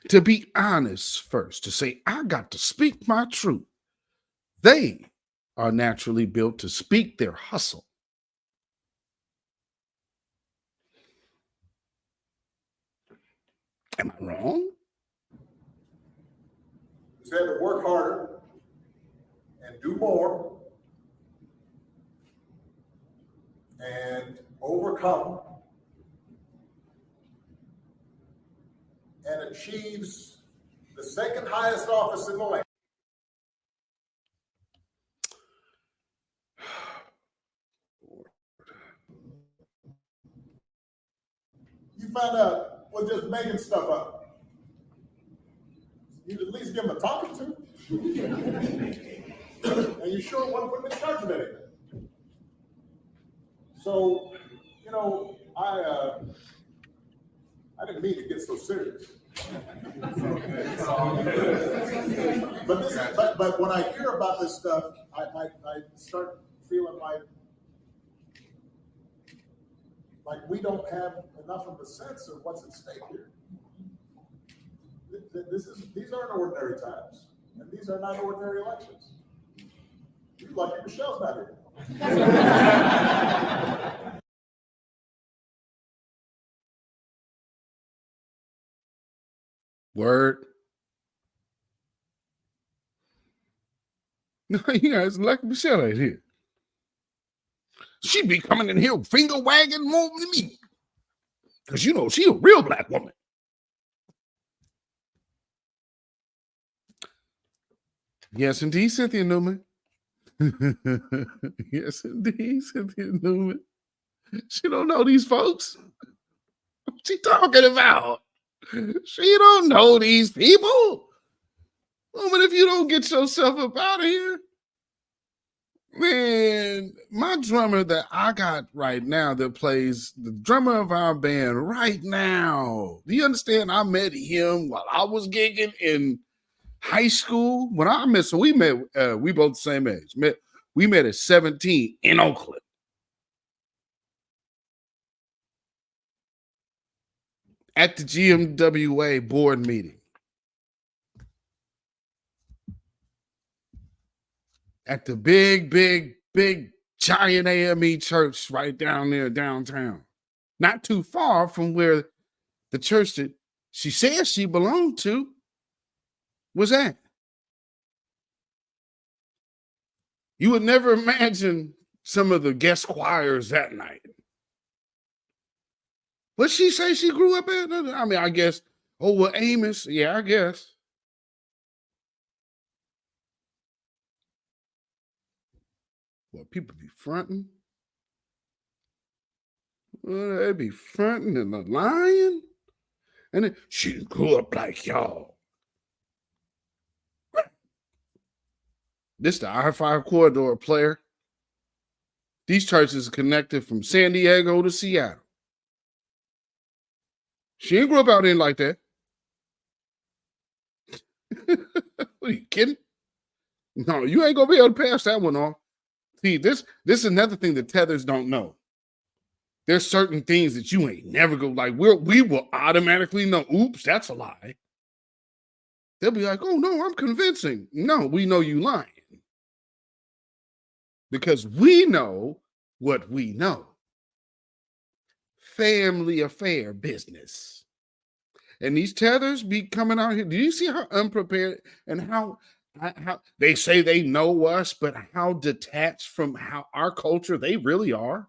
To be honest first, to say, I got to speak my truth. They are naturally built to speak their hustle. Am I wrong? Just had to work harder and do more and overcome and achieves the second highest office in the land. You find out we're just making stuff up. You'd at least give them a talking to. And you sure want to put them in charge of anything. So, you know, I didn't mean to get so serious. But when I hear about this stuff, I start feeling like we don't have enough of a sense of what's at stake here. These aren't ordinary times, and these are not ordinary elections. You're lucky Michelle's not here. Word. No, you guys lucky Michelle ain't here. She'd be coming in here finger wagging more than me. Because, you know, she a real black woman. Yes, indeed, Cynthia Newman. Yes, indeed, Cynthia Newman. She don't know these folks. What she talking about? She don't know these people. Woman, if you don't get yourself up out of here, man, my drummer that I got right now that plays the drummer of our band right now. Do you understand? I met him while I was gigging in high school. When I met, so we both the same age. We met at 17 in Oakland. At the GMWA board meeting. At the big giant AME church right down there downtown. Not too far from where the church that she says she belonged to was at. You would never imagine some of the guest choirs that night. What she say she grew up at? I mean, I guess, oh, well, Amos. Yeah, I guess. Well, people be fronting. Well, they be fronting and lying. And then, she grew up like y'all. This the I-5 corridor player. These churches are connected from San Diego to Seattle. She ain't grew up out in like that. What, are you kidding? No, you ain't gonna be able to pass that one off. See, this is another thing that tethers don't know. There's certain things that you ain't never go like. We will automatically know. Oops, that's a lie. They'll be like, oh no, I'm convincing. No, we know you lying. Because we know what we know. Family affair business. And these tethers be coming out here. Do you see how unprepared and how they say they know us, but how detached from how our culture they really are?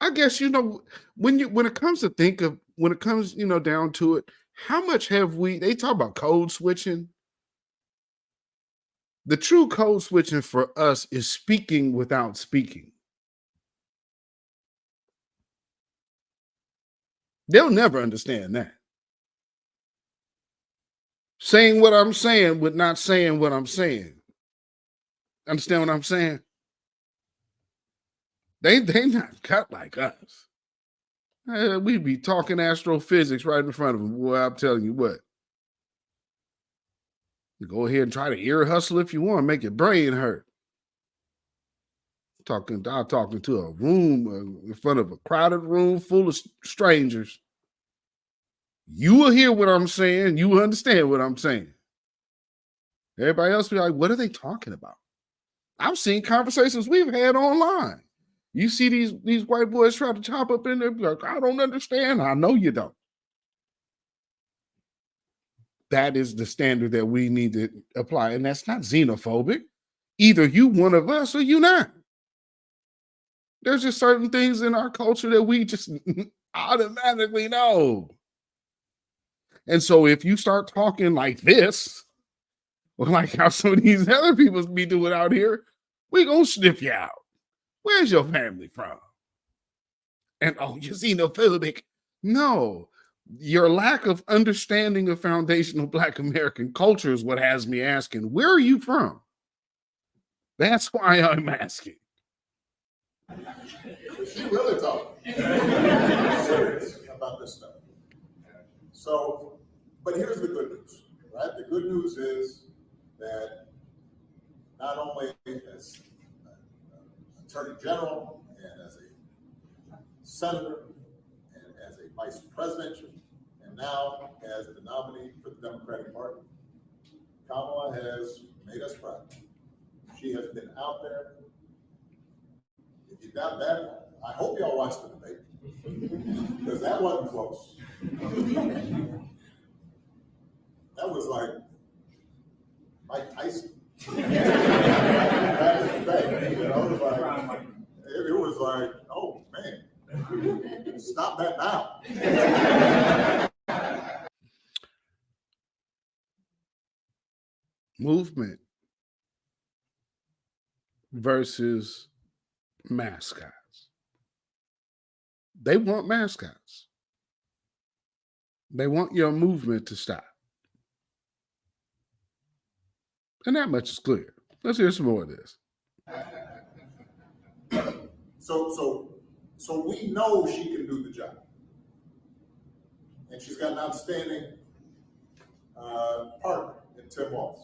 I guess, you know, when it comes down to it, how much have they talk about code switching? The true code switching for us is speaking without speaking. They'll never understand that. Saying what I'm saying with not saying what I'm saying. Understand what I'm saying? They not cut like us. We be talking astrophysics right in front of them. Boy, I'm telling you what. You go ahead and try to ear hustle if you want, make your brain hurt. I'm talking to a room in front of a crowded room full of strangers. You will hear what I'm saying. You will understand what I'm saying. Everybody else be like, what are they talking about? I've seen conversations we've had online. You see these white boys try to chop up in there, be like, I don't understand. I know you don't. That is the standard that we need to apply. And that's not xenophobic. Either you one of us or you not. There's just certain things in our culture that we just automatically know. And so if you start talking like this, or like how some of these other people be doing out here, we gonna sniff you out. Where's your family from? And oh, you're xenophobic. No, your lack of understanding of foundational Black American culture is what has me asking, where are you from? That's why I'm asking. She really talking. Serious about this stuff. So, but here's the good news, right? The good news is that not only as Attorney General and as a senator and as a vice president and now as the nominee for the Democratic Party, Kamala has made us proud. She has been out there. If you got that, I hope y'all watched the debate because that wasn't close. That was like Mike Tyson. Back in the day, you know, it was like, oh man, Stop that now. Movement versus mascots. They want mascots. They want your movement to stop. And that much is clear. Let's hear some more of this. So we know she can do the job. And she's got an outstanding partner in Tim Walz.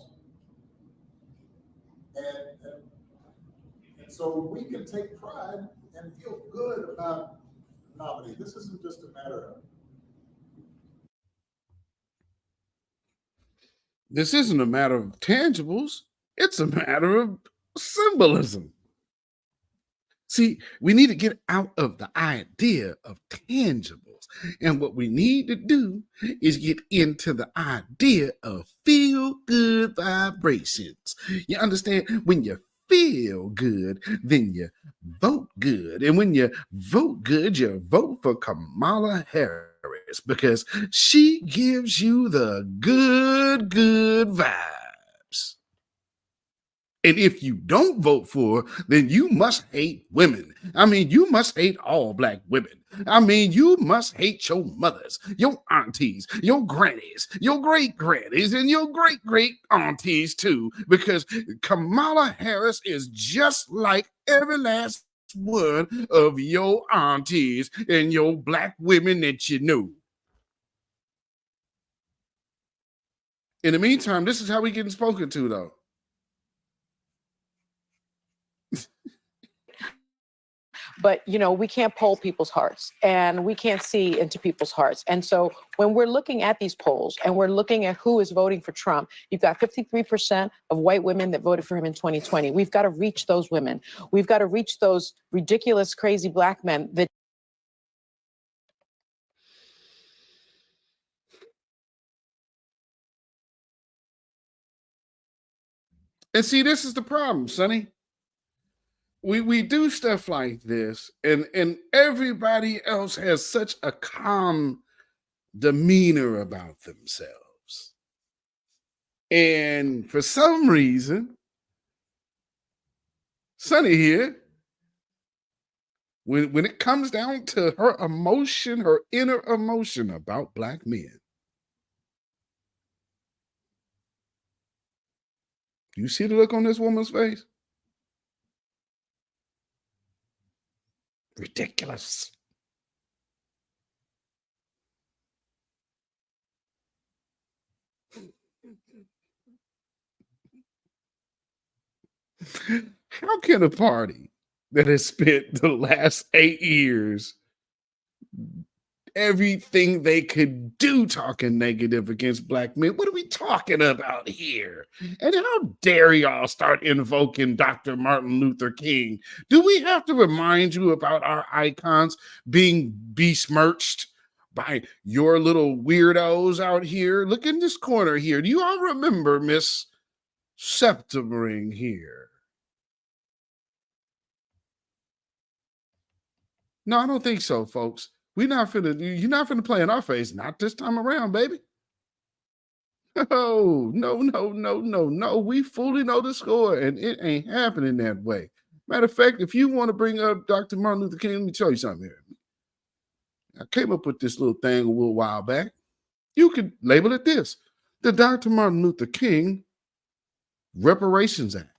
And so we can take pride and feel good about the nominee. This isn't just a matter of. This isn't a matter of tangibles. It's a matter of symbolism. See, we need to get out of the idea of tangibles. And what we need to do is get into the idea of feel-good vibrations. You understand? When you feel good, then you vote good. And when you vote good, you vote for Kamala Harris because she gives you the good vibes. And if you don't vote for her, then you must hate women. I mean, you must hate all Black women. I mean, you must hate your mothers, your aunties, your grannies, your great-grannies, and your great-great-aunties too, because Kamala Harris is just like every last one of your aunties and your Black women that you know. In the meantime, this is how we getting spoken to, though. But, you know, we can't poll people's hearts and we can't see into people's hearts. And so when we're looking at these polls and we're looking at who is voting for Trump, you've got 53% of white women that voted for him in 2020. We've got to reach those women. We've got to reach those ridiculous, crazy Black men that. And see, this is the problem, Sonny. We do stuff like this, and everybody else has such a calm demeanor about themselves. And for some reason, Sonny here, when it comes down to her emotion, her inner emotion about Black men, you see the look on this woman's face? Ridiculous. How can a party that has spent the last 8 years everything they could do talking negative against Black men, what are we talking about here? And how dare y'all start invoking Dr. Martin Luther King? Do we have to remind you about our icons being besmirched by your little weirdos out here? Look in this corner here. Do you all remember Miss Septimring here? No, I don't think so, folks. You're not finna play in our face. Not this time around, baby. Oh, no. We fully know the score, and it ain't happening that way. Matter of fact, if you want to bring up Dr. Martin Luther King, let me tell you something here. I came up with this little thing a little while back. You could label it this: the Dr. Martin Luther King Reparations Act.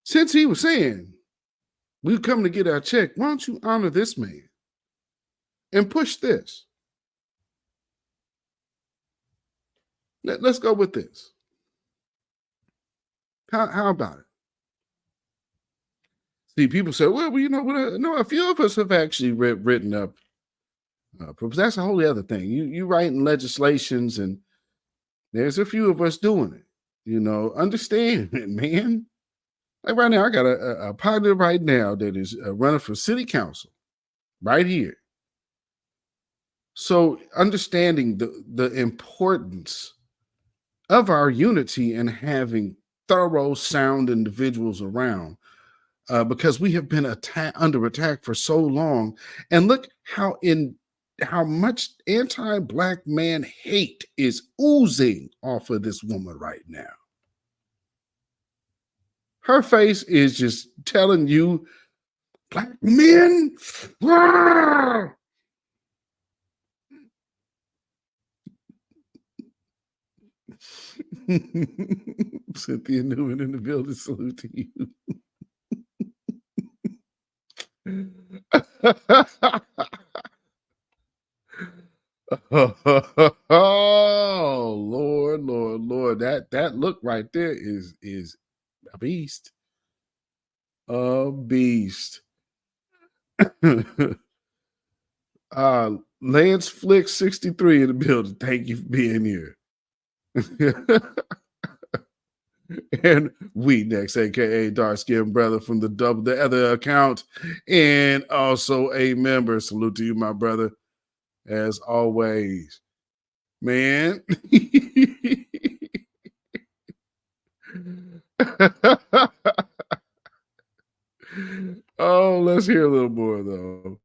Since he was saying, we come to get our check, why don't you honor this man and push this? Let's go with this. How about it? See, people say, well, you know, no, a few of us have actually written up. That's a whole other thing. You writing legislations, and there's a few of us doing it. You know, understand it, man. Like right now, I got a partner right now that is running for city council right here. So understanding the importance of our unity and having thorough, sound individuals around, because we have been under attack for so long. And look how much anti-Black man hate is oozing off of this woman right now. Her face is just telling you, Black men. Cynthia Newman in the building. Salute to you. Oh Lord, Lord, Lord. That look right there is a beast. A beast. Lance Flick 63 in the building. Thank you for being here. And we next, aka Dark Skin Brother from the other account, and also a member. Salute to you, my brother, as always. Man. Oh, let's hear a little more though.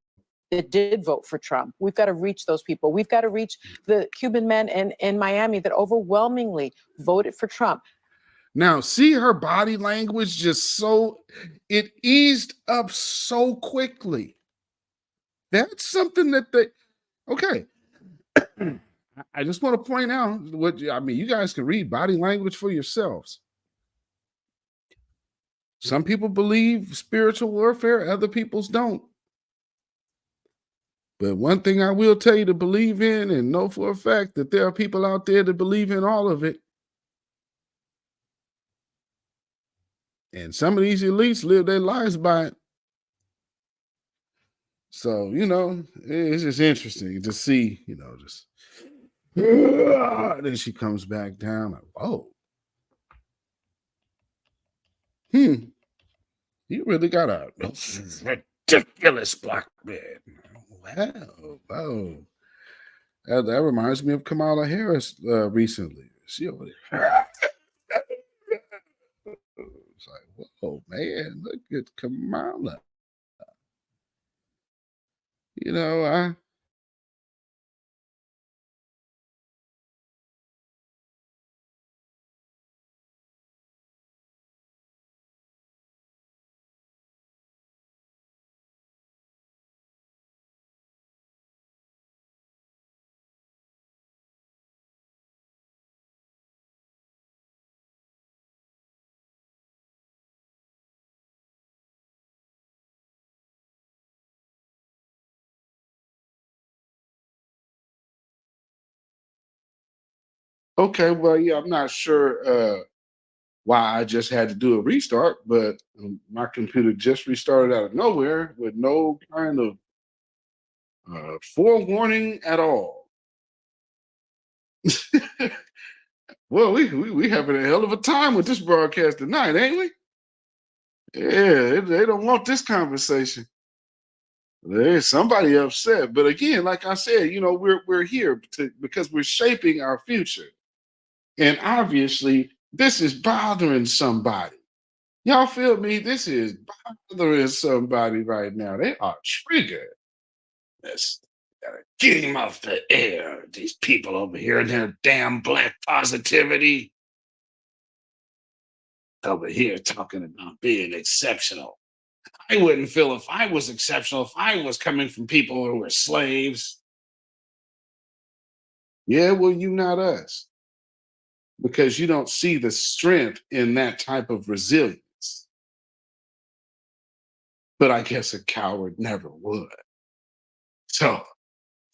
That did vote for Trump. We've got to reach those people. We've got to reach the Cuban men in Miami that overwhelmingly voted for Trump. Now, see her body language just it eased up so quickly. That's something that okay. I just want to point out you guys can read body language for yourselves. Some people believe spiritual warfare, other people's don't. But one thing I will tell you to believe in and know for a fact that there are people out there that believe in all of it. And some of these elites live their lives by it. So, it's just interesting to see, just then she comes back down like, whoa. You really got a ridiculous Black man. Wow. That reminds me of Kamala Harris recently. She over there. It's like, whoa, man, look at Kamala. Okay, well, yeah, I'm not sure why I just had to do a restart, but my computer just restarted out of nowhere with no kind of forewarning at all. Well, we having a hell of a time with this broadcast tonight, ain't we? Yeah, they don't want this conversation. There's somebody upset, but again, like I said, we're here because we're shaping our future, and obviously, this is bothering somebody. Y'all feel me? This is bothering somebody right now. They are triggered. Let's get him off the air. These people over here and their damn Black positivity. Over here talking about being exceptional. I wouldn't feel if I was exceptional if I was coming from people who were slaves. Yeah, well, you not us. Because you don't see the strength in that type of resilience. But I guess a coward never would. So,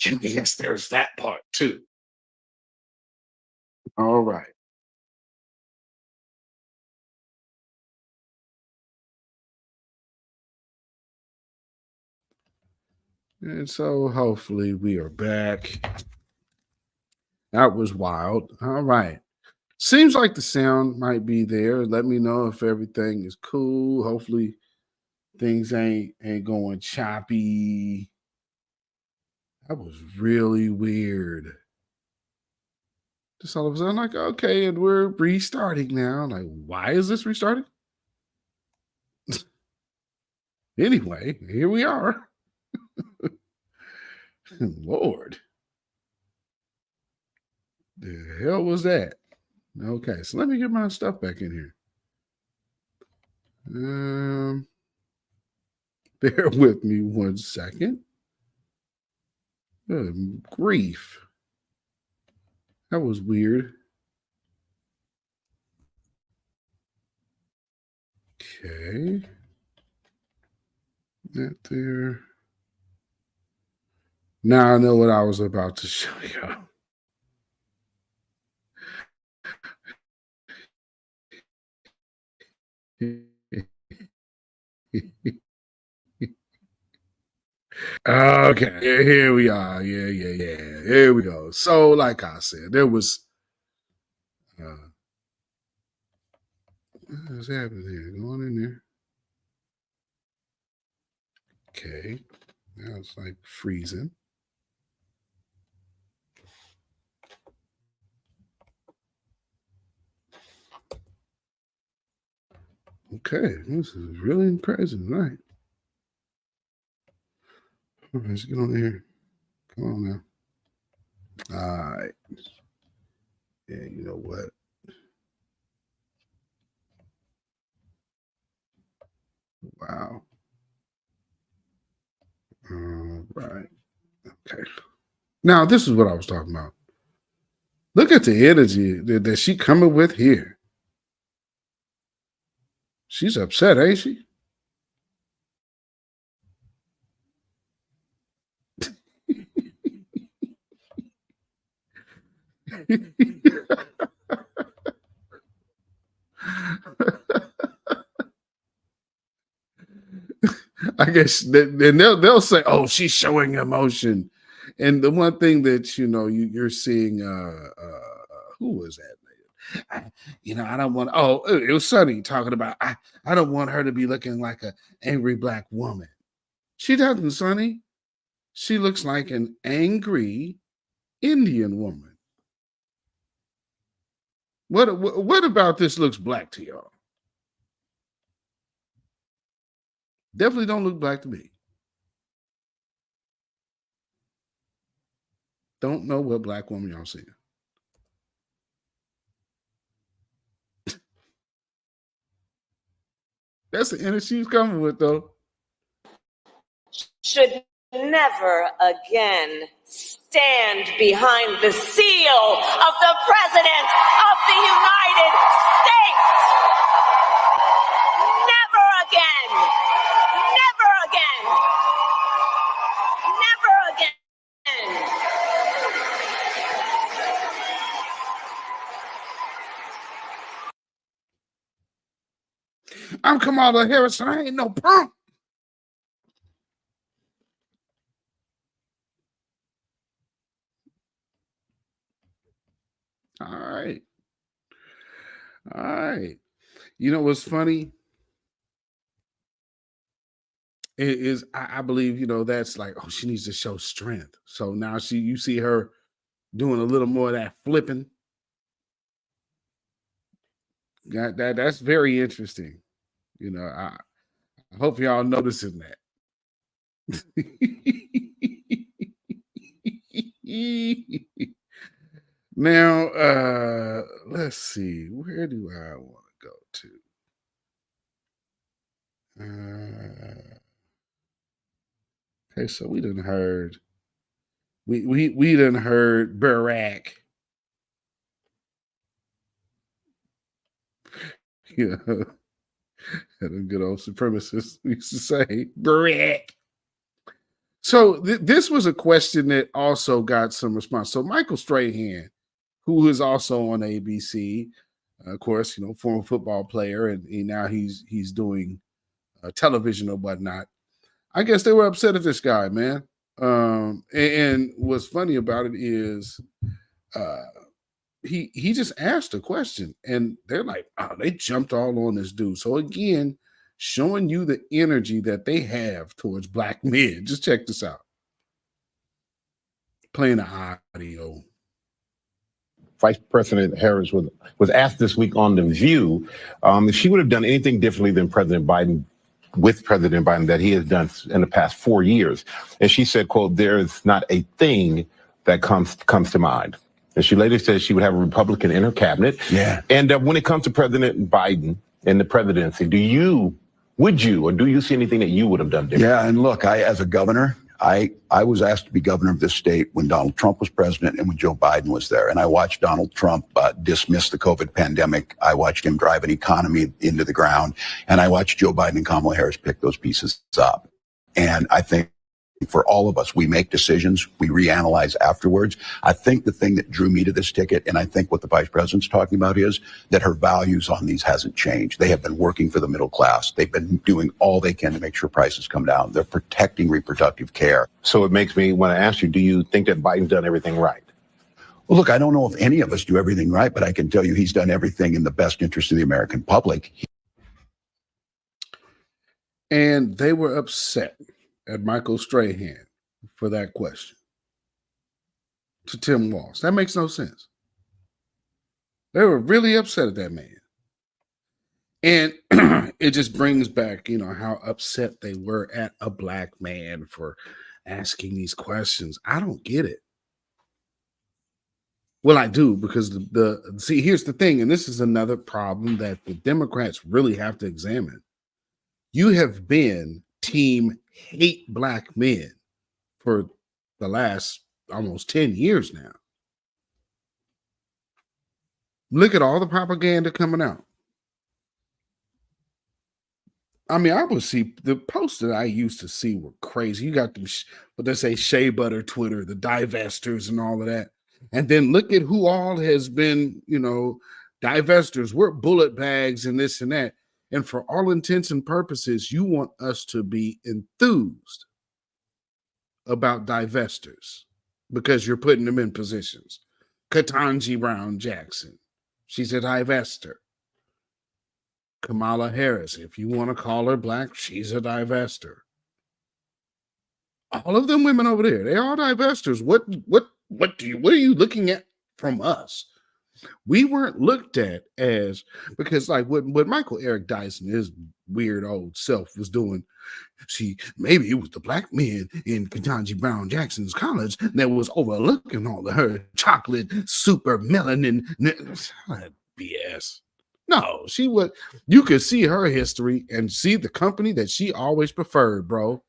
I guess there's that part too. All right. And so hopefully we are back. That was wild. All right. Seems like the sound might be there. Let me know if everything is cool. Hopefully things ain't going choppy. That was really weird. Just all of a sudden, like, okay, and we're restarting now. Like, why is this restarting? Anyway, here we are. Lord. The hell was that? Okay, so let me get my stuff back in here. Bear with me 1 second. Good grief. That was weird. Okay. That there. Now I know what I was about to show you. Okay, here we are. Yeah. Here we go. So, like I said, there was what's happening here? Going in there. Okay. Now it's like freezing. Okay, this is really impressive tonight. Let's get on here. Come on now. All right. Yeah, you know what? Wow. All right. Okay. Now, this is what I was talking about. Look at the energy that she coming with here. She's upset, ain't she? I guess they'll say, "Oh, she's showing emotion," and the one thing that you're seeing, who was that? I don't want. Oh, it was Sonny talking about. I don't want her to be looking like an angry black woman. She doesn't, Sonny. She looks like an angry Indian woman. What about this looks black to y'all? Definitely don't look black to me. Don't know what black woman y'all see. That's the energy she's coming with, though. Should never again stand behind the seal of the President of the United States. Never again. Never again. Never again. I'm Kamala Harris, and I ain't no punk. All right. You know what's funny? It is, I believe, that's like, oh, she needs to show strength. So now you see her doing a little more of that flipping. That's very interesting. I hope y'all noticing that. Now, let's see. Where do I want to go to? Okay, so we done heard. We done heard Barack. Them good old supremacists used to say Barack. So this was a question that also got some response. So Michael Strahan, who is also on ABC, of course, former football player, and now he's doing television or whatnot. I guess they were upset at this guy, man. And what's funny about it is he just asked a question, and they're like, oh, they jumped all on this dude. So again, showing you the energy that they have towards black men. Just check this out. Playing the audio. Vice President Harris was asked this week on The View if she would have done anything differently than President Biden with President Biden that he has done in the past 4 years. And she said, quote, "There's not a thing that comes to mind." And she later said she would have a Republican in her cabinet. Yeah. And when it comes to President Biden and the presidency, would you, or do you see anything that you would have done different? Yeah, and look, as a governor, I was asked to be governor of this state when Donald Trump was president and when Joe Biden was there. And I watched Donald Trump dismiss the COVID pandemic. I watched him drive an economy into the ground. And I watched Joe Biden and Kamala Harris pick those pieces up. And I think for all of us, we make decisions, we reanalyze afterwards. I think the thing that drew me to this ticket, and I think what the vice president's talking about, is that her values on these hasn't changed. They have been working for the middle class. They've been doing all they can to make sure prices come down. They're protecting reproductive care. So it makes me want to ask you, do you think that Biden's done everything right? Well, look, I don't know if any of us do everything right, but I can tell you he's done everything in the best interest of the American public. And they were upset at Michael Strahan for that question to Tim Walz. That makes no sense. They were really upset at that man. And it just brings back, how upset they were at a black man for asking these questions. I don't get it. Well, I do, because see, here's the thing, and this is another problem that the Democrats really have to examine. You have been team hate black men for the last almost 10 years now. Look at all the propaganda coming out. I mean, I would see the posts that I used to see were crazy. You got them, what they say, shea butter Twitter, the divestors and all of that. And then look at who all has been, divestors. We're bullet bags and this and that. And for all intents and purposes, you want us to be enthused about divestors because you're putting them in positions. Ketanji Brown Jackson, she's a divester. Kamala Harris, if you want to call her black, she's a divester. All of them women over there, they're all divestors. What are you looking at from us? We weren't looked at as, because like what Michael Eric Dyson, his weird old self, was doing. See, maybe it was the black men in Ketanji Brown Jackson's college that was overlooking all of her chocolate super melanin BS. No, you could see her history and see the company that she always preferred, bro.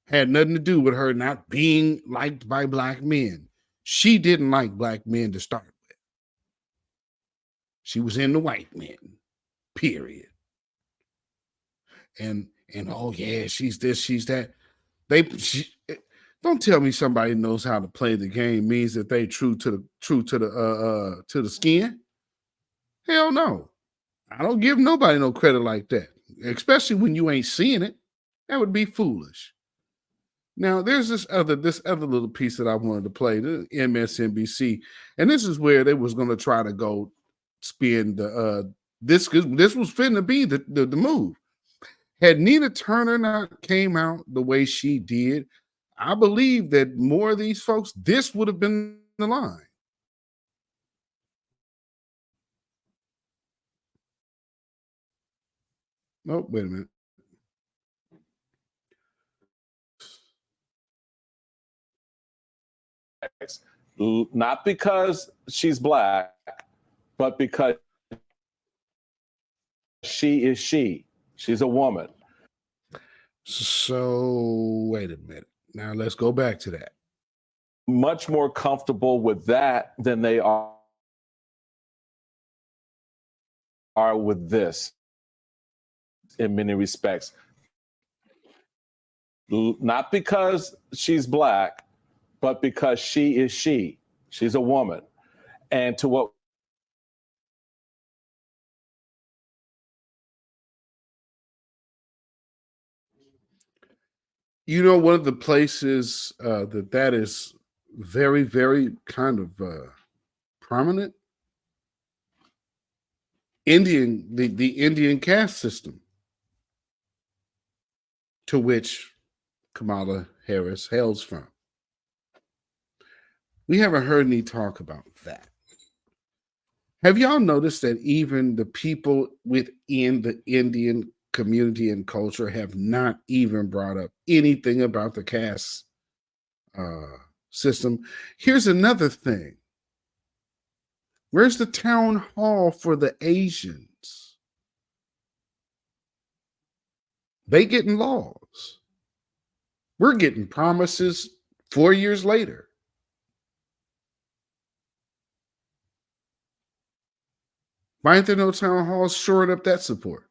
Had nothing to do with her not being liked by black men. She didn't like black men to start with. She was into white men, period. And oh yeah, she's this, she's that. Don't tell me somebody knows how to play the game means that they true to the skin. Hell no. I don't give nobody no credit like that, especially when you ain't seeing it. That would be foolish. Now, there's this other little piece that I wanted to play, the MSNBC, and this is where they was going to try to go spin this was finna be the move. Had Nina Turner not came out the way she did, I believe that more of these folks, this would have been the line. Nope, wait a minute. Not because she's black, but because she is she. She's a woman. So wait a minute. Now let's go back to that. Much more comfortable with that than they are with this in many respects. Not because she's black, but because she is she. She's a woman. And to what one of the places that is very, very kind of prominent, the Indian caste system, to which Kamala Harris hails from. We haven't heard any talk about that. Have y'all noticed that even the people within the Indian community and culture have not even brought up anything about the caste system. Here's another thing. Where's the town hall for the Asians? They getting laws. We're getting promises 4 years later. Why ain't there no town halls shoring up that support?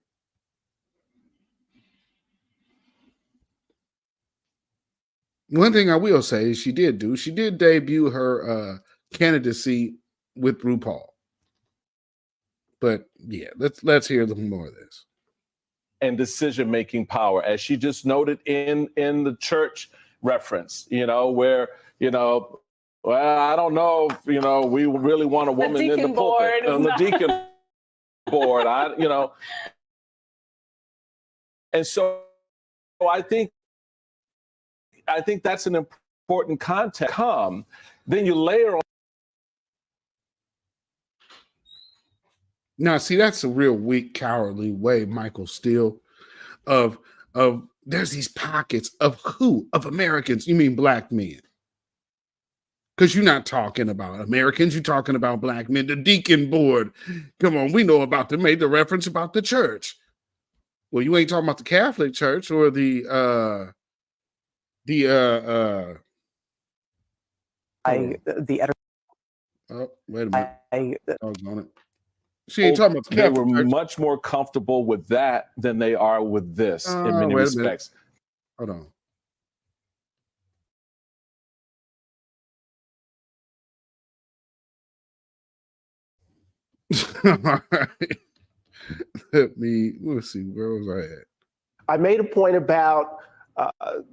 One thing I will say is she did debut her candidacy with RuPaul. But yeah, let's hear a little more of this. And decision-making power, as she just noted in the church reference, where, well, I don't know if, we really want a woman in the pulpit. On the deacon board, And so I think that's an important context. Then you layer on. Now, see, that's a real weak, cowardly way, Michael Steele, of there's these pockets of who? Of Americans. You mean black men? Because you're not talking about Americans, you're talking about black men. The deacon board. Come on, we know about them. Made the reference about the church. Well, you ain't talking about the Catholic Church or the editor. Oh, wait a minute. On it. She ain't talking about the Catholic They were Church. much more comfortable with that than they are with this in many respects. Hold on. All right. Let's see, where was I at? I made a point about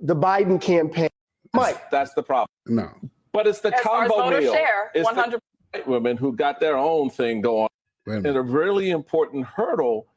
the Biden campaign. Mike. That's the problem. No. But it's the combo meal. Share, it's 100%. the white women who got their own thing going. And a really important hurdle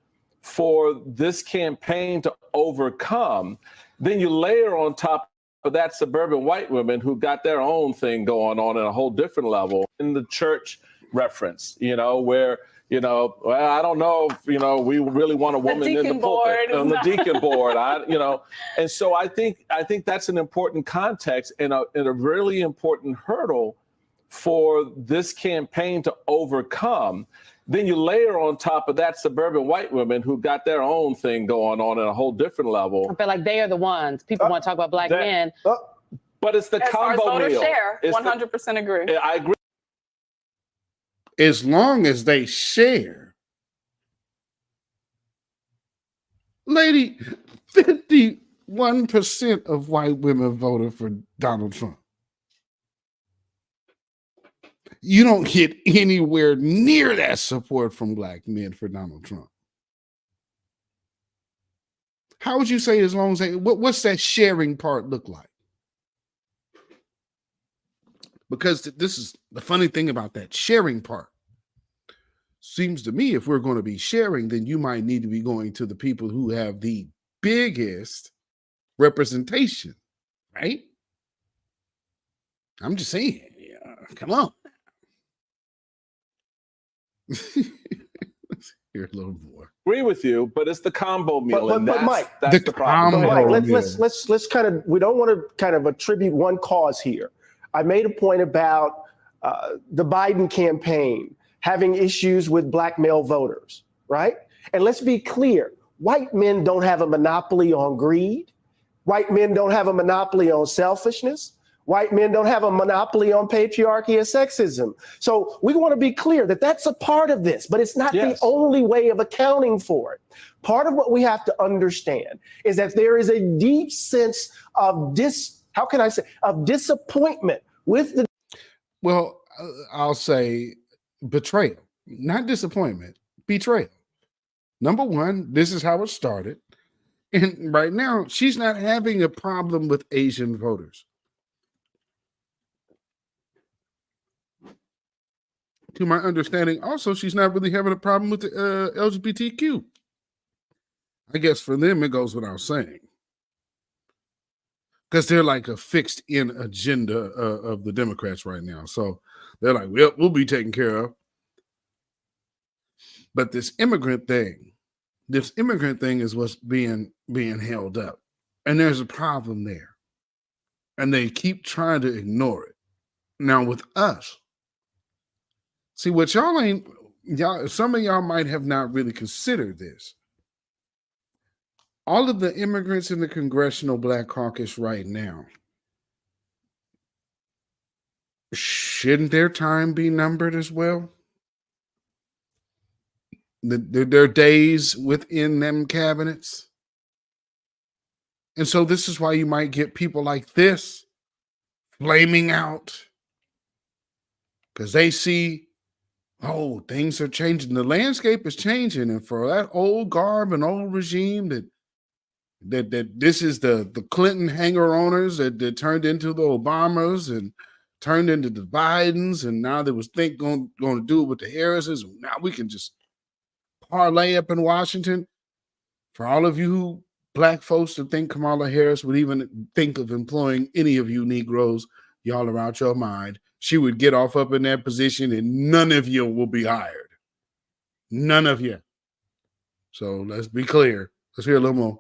for this campaign to overcome. Then you layer on top of that suburban white women who got their own thing going on at a whole different level in the church reference, where, well, I don't know if, we really want a woman in the pulpit, on the deacon board, and so I think that's an important context and a really important hurdle for this campaign to overcome. Then you layer on top of that suburban white women who got their own thing going on at a whole different level. I feel like they are the ones. People want to talk about black men. But it's the combo meal. Share, 100% agree. I agree. As long as they share. Lady, 51% of white women voted for Donald Trump. You don't get anywhere near that support from black men for Donald Trump. How would you say as long as they, what's that sharing part look like? Because this is the funny thing about that sharing part. Seems to me if we're going to be sharing, then you might need to be going to the people who have the biggest representation, right? I'm just saying, come on. Let's hear a little more. Agree with you, but it's the combo meal. But Mike, that's the problem. But Mike, let's kind of, we don't want to kind of attribute one cause here. I made a point about the Biden campaign having issues with black male voters, right? And let's be clear, white men don't have a monopoly on greed. White men don't have a monopoly on selfishness. White men don't have a monopoly on patriarchy or sexism. So we want to be clear that that's a part of this, but it's not the only way of accounting for it. Part of what we have to understand is that there is a deep sense of disappointment with the. Well, I'll say betrayal, not disappointment, betrayal. Number one, this is how it started. And right now, she's not having a problem with Asian voters. To my understanding, also, she's not really having a problem with the LGBTQ. I guess for them, it goes without saying. Because they're like a fixed-in agenda of the Democrats right now. So they're like, well, we'll be taken care of. But this immigrant thing, This immigrant thing is what's being held up. And there's a problem there. And they keep trying to ignore it. Now with us, see what some of y'all might have not really considered this. All of the immigrants in the Congressional Black Caucus right now, shouldn't their time be numbered as well? Their days within them cabinets? And so this is why you might get people like this flaming out, because they see, oh, things are changing. The landscape is changing. And for that old garb and old regime that this is the Clinton hanger-oners that turned into the Obamas and turned into the Bidens, and now they was going to do it with the Harrises. Now we can just parlay up in Washington. For all of you Black folks that think Kamala Harris would even think of employing any of you Negroes, y'all are out your mind. She would get off up in that position and none of you will be hired. None of you. So let's be clear. Let's hear a little more.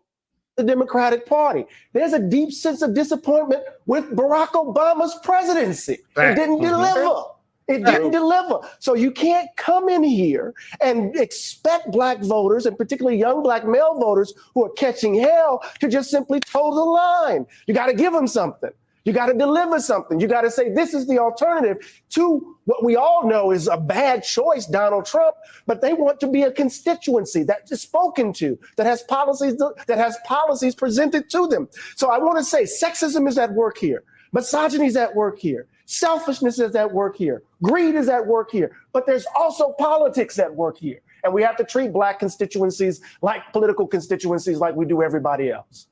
The Democratic Party. There's a deep sense of disappointment with Barack Obama's presidency. It didn't deliver. It didn't deliver. So you can't come in here and expect Black voters, and particularly young Black male voters who are catching hell, to just simply toe the line. You got to give them something. You got to deliver something. You got to say this is the alternative to what we all know is a bad choice, Donald Trump, but they want to be a constituency that is spoken to, that has policies presented to them. So I want to say sexism is at work here. Misogyny is at work here. Selfishness is at work here. Greed is at work here. But there's also politics at work here. And we have to treat Black constituencies like political constituencies like we do everybody else.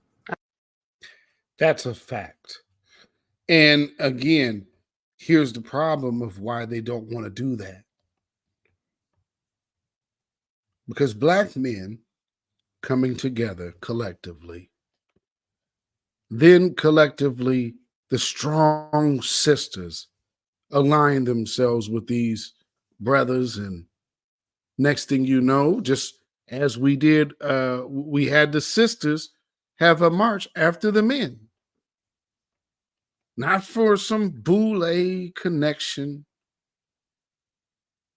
That's a fact. And again, here's the problem of why they don't want to do that. Because Black men coming together collectively, then collectively the strong sisters align themselves with these brothers, and next thing you know, just as we did, we had the sisters have a march after the men. Not for some boule connection,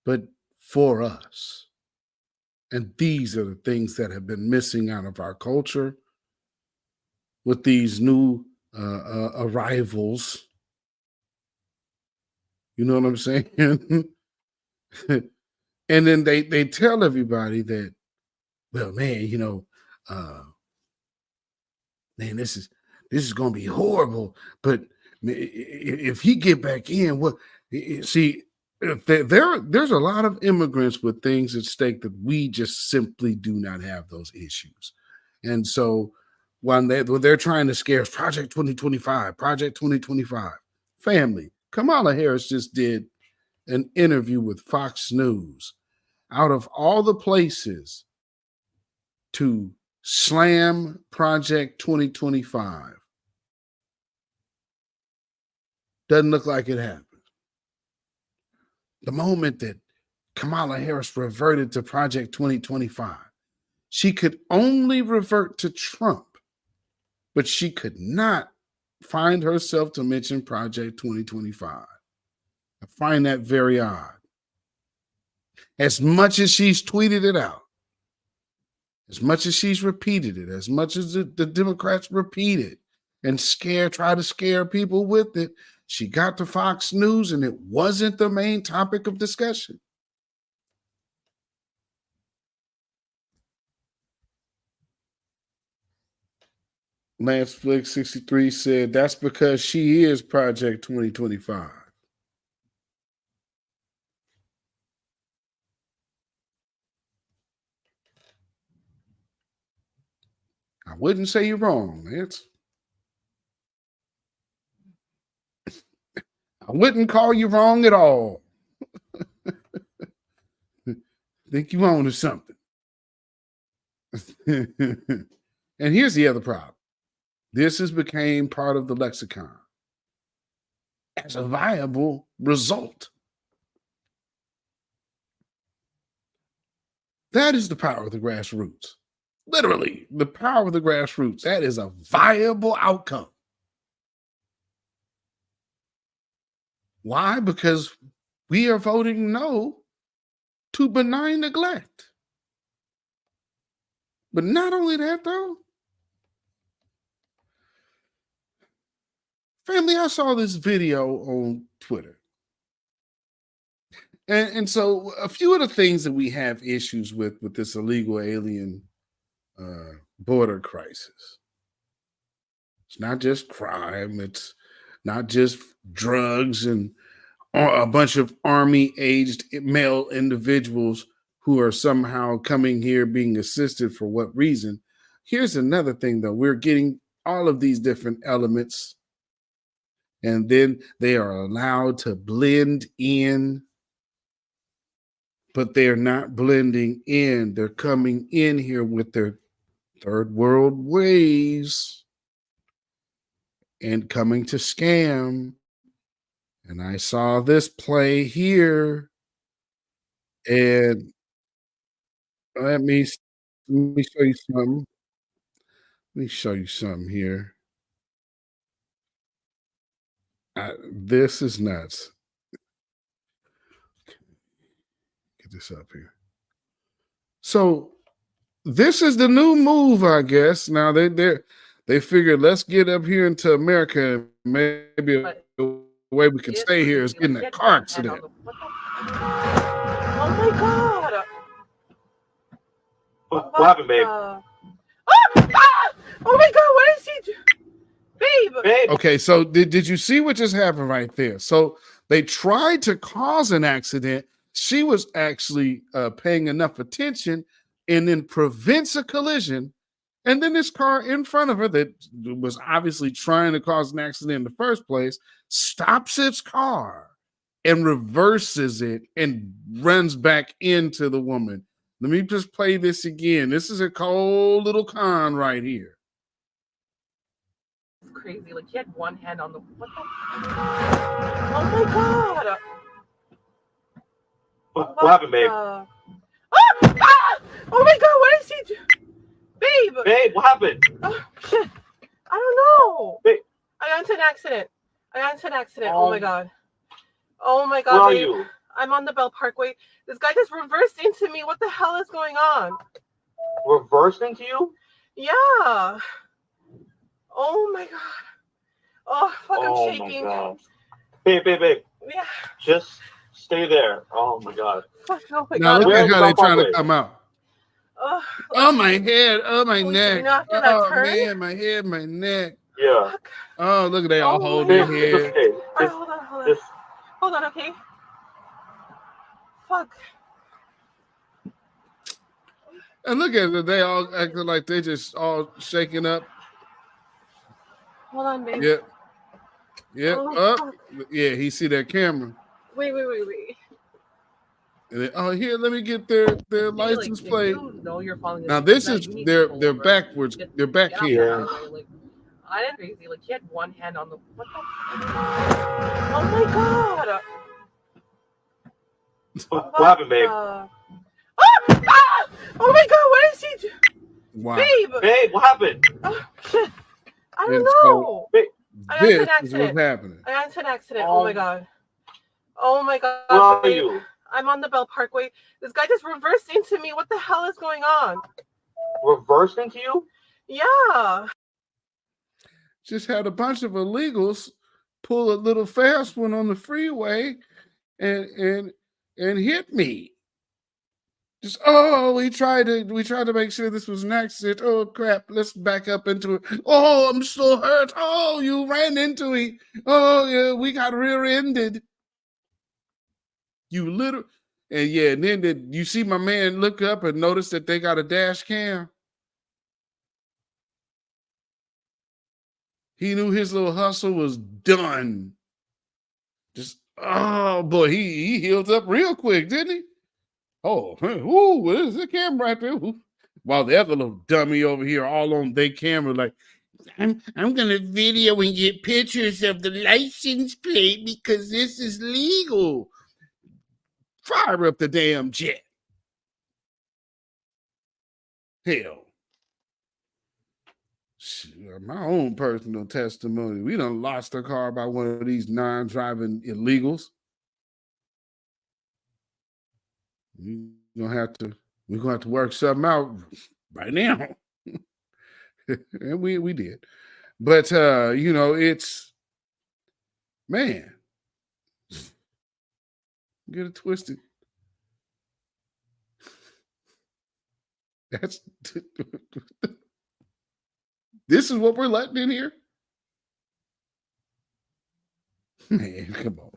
but for us. And these are the things that have been missing out of our culture with these new arrivals. You know what I'm saying? And then they tell everybody that, well, man, you know, man, this is going to be horrible, but if he get back in, what? See, there's a lot of immigrants with things at stake that we just simply do not have those issues. And so when they're trying to scare us, Project 2025, Project 2025, family, Kamala Harris just did an interview with Fox News. Out of all the places to slam Project 2025, doesn't look like it happened. The moment that Kamala Harris reverted to Project 2025, she could only revert to Trump, but she could not find herself to mention Project 2025. I find that very odd. As much as she's tweeted it out, as much as she's repeated it, as much as the Democrats repeat it and try to scare people with it, she got to Fox News and it wasn't the main topic of discussion. Lance Flick 63 said that's because she is Project 2025. I wouldn't say you're wrong, Lance. I wouldn't call you wrong at all. Think you own to something. And here's the other problem. This has become part of the lexicon as a viable result. That is the power of the grassroots. Literally, the power of the grassroots. That is a viable outcome. Why? Because we are voting no to benign neglect. But not only that, though, family, I saw this video on Twitter. And so a few of the things that we have issues with this illegal alien border crisis. It's not just crime. It's not just drugs and a bunch of army-aged male individuals who are somehow coming here being assisted for what reason. Here's another thing, though. We're getting all of these different elements, and then they are allowed to blend in, but they're not blending in. They're coming in here with their third world ways and coming to scam. And I saw this play here, and let me show you something. Let me show you something here. This is nuts. Get this up here. So this is the new move, I guess. Now they figured, let's get up here into America, and maybe a way we can stay here is get in a car accident. Oh my God. What happened, babe? Oh my God, what is he doing? Babe. Okay, so did you see what just happened right there? So they tried to cause an accident. She was actually paying enough attention and then prevents a collision. And then this car in front of her that was obviously trying to cause an accident in the first place stops its car and reverses it and runs back into the woman. Let me just play this again. This is a cold little con right here. It's crazy. Like he had one hand on the. What the? Oh my God. What happened, babe? Oh my God, what is he doing? Babe, what happened? Oh, shit. I don't know. Babe. I got into an accident. Oh my God. Oh my God. Where are babe. you? I'm on the Bell Parkway. This guy just reversed into me. What the hell is going on? Reversed into you? Yeah. Oh my God. Oh, fuck, Oh I'm shaking. my God. Babe. Yeah. Just stay there. Oh my God. Fuck, oh my Now God. look at how they're trying Parkway? to come out. Oh, Oh, my head. Oh, my neck. you know, after that Oh, turn? man, my head, my neck. Yeah. Fuck. Oh, look at they all Oh hold my their God. head. It's okay. All right, hold on. Hold on, okay? Fuck. And look at it. They all acting like they just all shaking up. Hold on, babe. Yep. Oh, Up. fuck. Yeah, he see that camera. Wait. And then, oh, here, let me get their license plate. You know you're following Now this is they're backwards. They're back here. Like, I didn't crazy. Like he had one hand on the. What the? Oh my God. What happened, babe? Oh my God, what is he doing? Wow. Babe, what happened? Oh shit. I don't And know. Babe, I got into an this is what's accident. happening. I got into an accident. Oh my God. Oh my God. Where are babe. you? I'm on the Bell Parkway. This guy just reversed into me. What the hell is going on? Reversed into you? Yeah. Just had a bunch of illegals pull a little fast one on the freeway and hit me. Just we tried to make sure this was an accident. Oh crap, let's back up into it. Oh, I'm so hurt. Oh, you ran into me. Oh yeah, we got rear-ended. You little and then you see my man look up and notice that they got a dash cam. He knew his little hustle was done. Just oh boy, he healed up real quick, didn't he? Oh, ooh, there's a camera right there. Ooh. While the other little dummy over here all on their camera, like, I'm gonna video and get pictures of the license plate because this is legal. Fire up the damn jet. Hell. My own personal testimony, we done lost a car by one of these non-driving illegals. We're gonna have to work something out right now. And we did. But it's, man, get it twisted. That's this is what we're letting in here. Man, come on.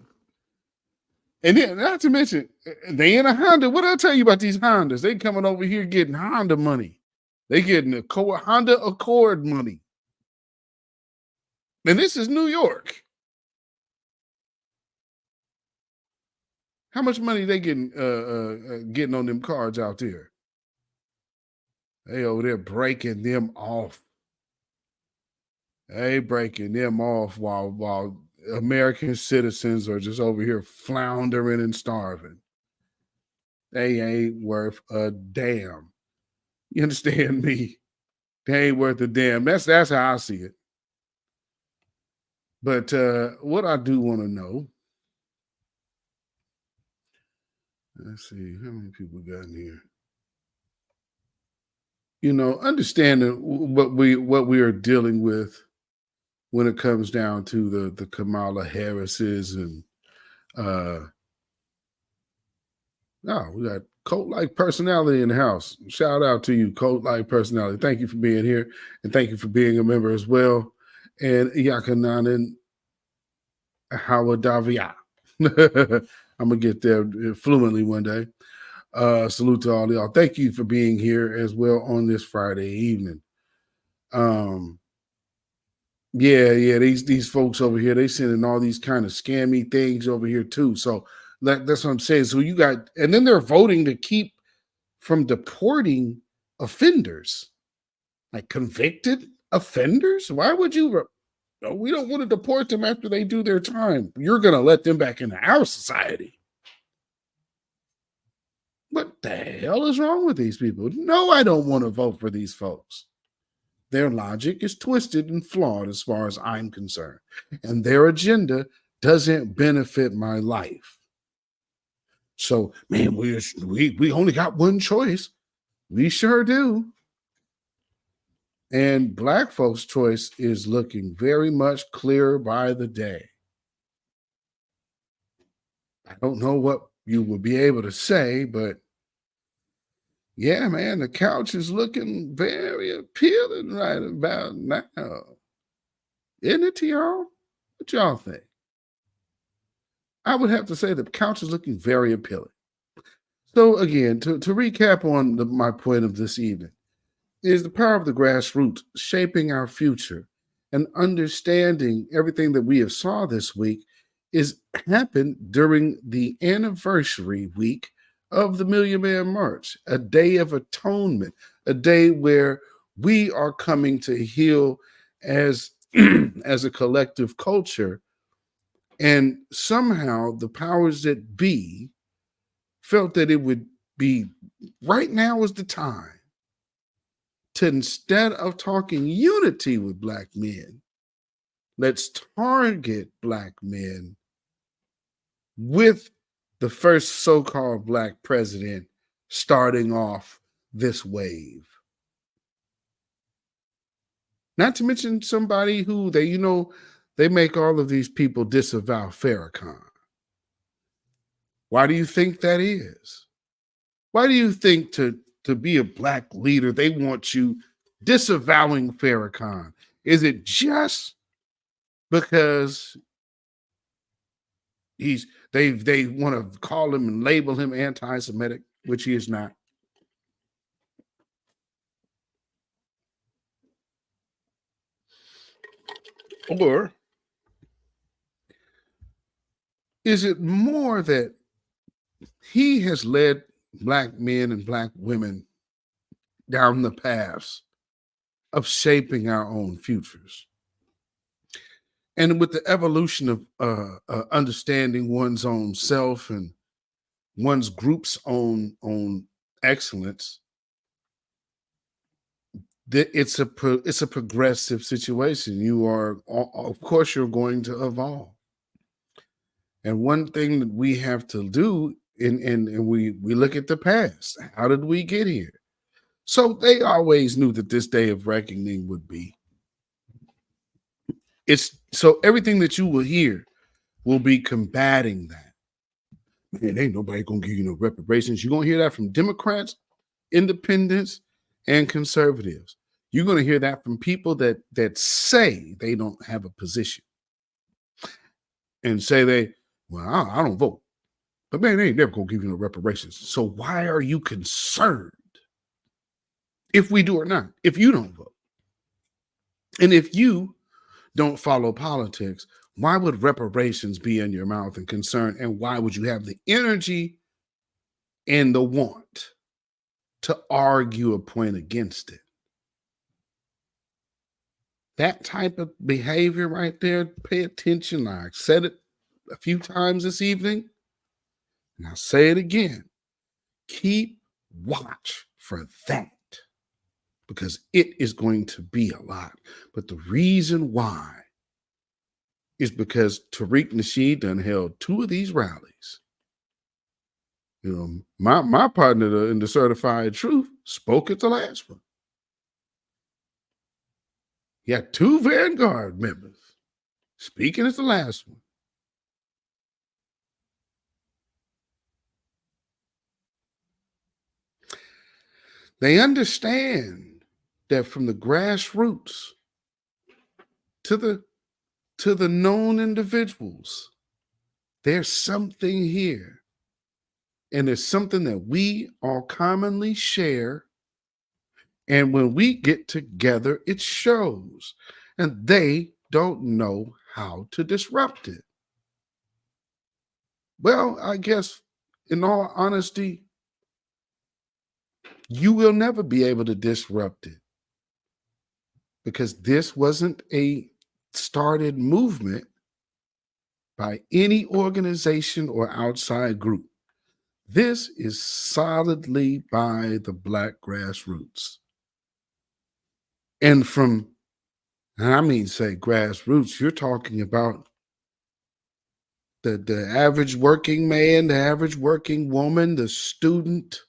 And then, not to mention, they in a Honda. What did I tell you about these Hondas? They coming over here getting Honda money. They getting Honda Accord money. And this is New York. How much money they getting on them cards out there? They over there breaking them off. They breaking them off while American citizens are just over here floundering and starving. They ain't worth a damn. You understand me? They ain't worth a damn. That's how I see it. But what I do want to know, let's see, how many people got in here? Understanding what we are dealing with when it comes down to the Kamala Harrises and we got cult-like personality in the house. Shout out to you, cult-like personality. Thank you for being here, and thank you for being a member as well. And Yakananen Hawadavia. I'm gonna get there fluently one day. Salute to all y'all. Thank you for being here as well on this Friday evening. These folks over here, they sending all these kind of scammy things over here too. So that's what I'm saying. So you got, and then they're voting to keep from deporting offenders, like convicted offenders. Why would you? We don't want to deport them after they do their time. You're going to let them back into our society. What the hell is wrong with these people? No, I don't want to vote for these folks. Their logic is twisted and flawed as far as I'm concerned. And their agenda doesn't benefit my life. So, man, we only got one choice. We sure do. And black folks' choice is looking very much clearer by the day. I don't know what you will be able to say, but yeah, man, the couch is looking very appealing right about now. Isn't it to y'all? What y'all think? I would have to say the couch is looking very appealing. So again, to recap on my point of this evening, is the power of the grassroots shaping our future and understanding everything that we have saw this week is happened during the anniversary week of the Million Man March, a day of atonement, a day where we are coming to heal as a collective culture. And somehow the powers that be felt that it would be right now is the time to, instead of talking unity with black men, let's target black men with the first so-called black president starting off this wave. Not to mention somebody who they make all of these people disavow Farrakhan. Why do you think that is? Why do you think to be a black leader, they want you disavowing Farrakhan? Is it just because they want to call him and label him anti-Semitic, which he is not? Or is it more that he has led black men and black women down the paths of shaping our own futures? And with the evolution of understanding one's own self and one's group's own excellence, it's a progressive situation. You are, of course, you're going to evolve. And one thing that we have to do, and we look at the past. How did we get here? So they always knew that this day of reckoning would be. It's so everything that you will hear will be combating that. Man, ain't nobody gonna give you no reparations. You're gonna hear that from Democrats, independents, and conservatives. You're gonna hear that from people that say they don't have a position and say I don't vote. But man, they ain't never gonna give you no reparations. So why are you concerned if we do or not? If you don't vote, and if you don't follow politics, why would reparations be in your mouth and concern? And why would you have the energy and the want to argue a point against it? That type of behavior right there, pay attention. I said it a few times this evening, and I'll say it again. Keep watch for that, because it is going to be a lot. But the reason why is because Tariq Nasheed done held 2 of these rallies. You know, my partner in the Certified Truth spoke at the last one. He had 2 Vanguard members speaking at the last one. They understand that from the grassroots to the known individuals, there's something here. And there's something that we all commonly share. And when we get together, it shows. And they don't know how to disrupt it. Well, I guess in all honesty, you will never be able to disrupt it, because this wasn't a started movement by any organization or outside group. This is solidly by the Black grassroots. And I mean, say grassroots, you're talking about the average working man, the average working woman, the student.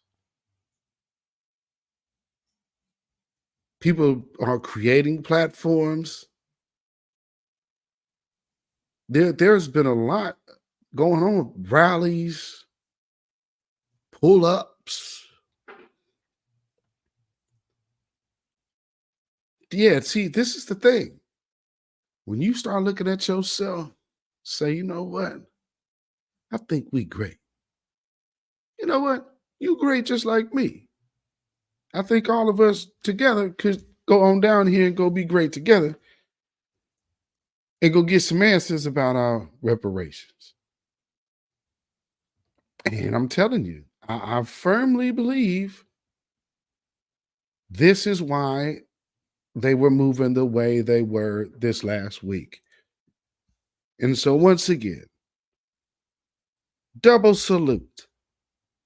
People are creating platforms. There's been a lot going on, rallies, pull-ups. Yeah, see, this is the thing. When you start looking at yourself, say, you know what? I think we great. You know what? You great just like me. I think all of us together could go on down here and go be great together and go get some answers about our reparations. And I'm telling you, I firmly believe this is why they were moving the way they were this last week. And so once again, double salute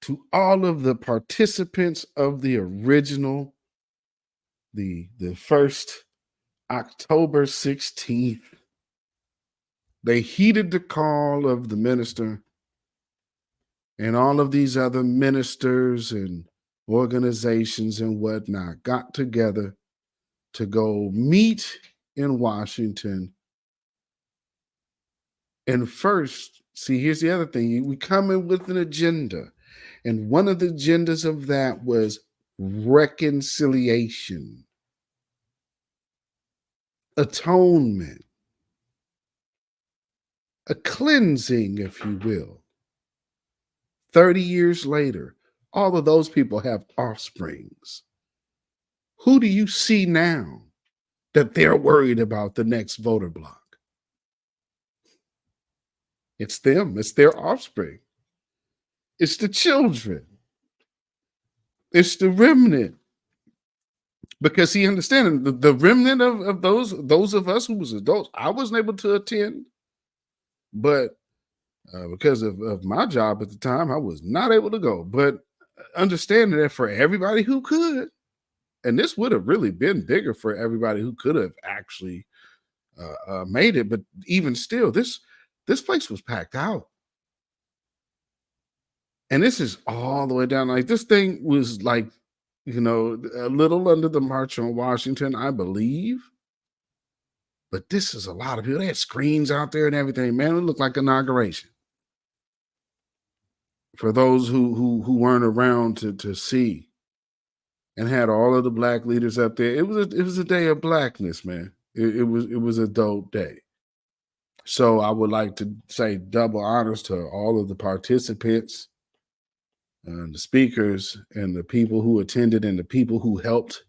to all of the participants of the original, the first October 16th. They heeded the call of the minister and all of these other ministers and organizations and whatnot got together to go meet in Washington. And first, see, here's the other thing. We come in with an agenda. And one of the agendas of that was reconciliation, atonement, a cleansing, if you will. 30 years later, all of those people have offsprings. Who do you see now that they're worried about the next voter block? It's them. It's their offspring. It's the children. It's the remnant. Because he understands the remnant of those of us who was adults. I wasn't able to attend, but because of my job at the time, I was not able to go. But understanding that for everybody who could, And this would have really been bigger for everybody who could have actually made it. But even still, this place was packed out. And this is all the way down. Like, this thing was like, you know, a little under the March on Washington, I believe. But this is a lot of people. They had screens out there and everything. Man, it looked like inauguration. For those who weren't around to see, and had all of the black leaders up there, it was a day of blackness, man. It was a dope day. So I would like to say double honors to all of the participants, the speakers, and the people who attended, and the people who helped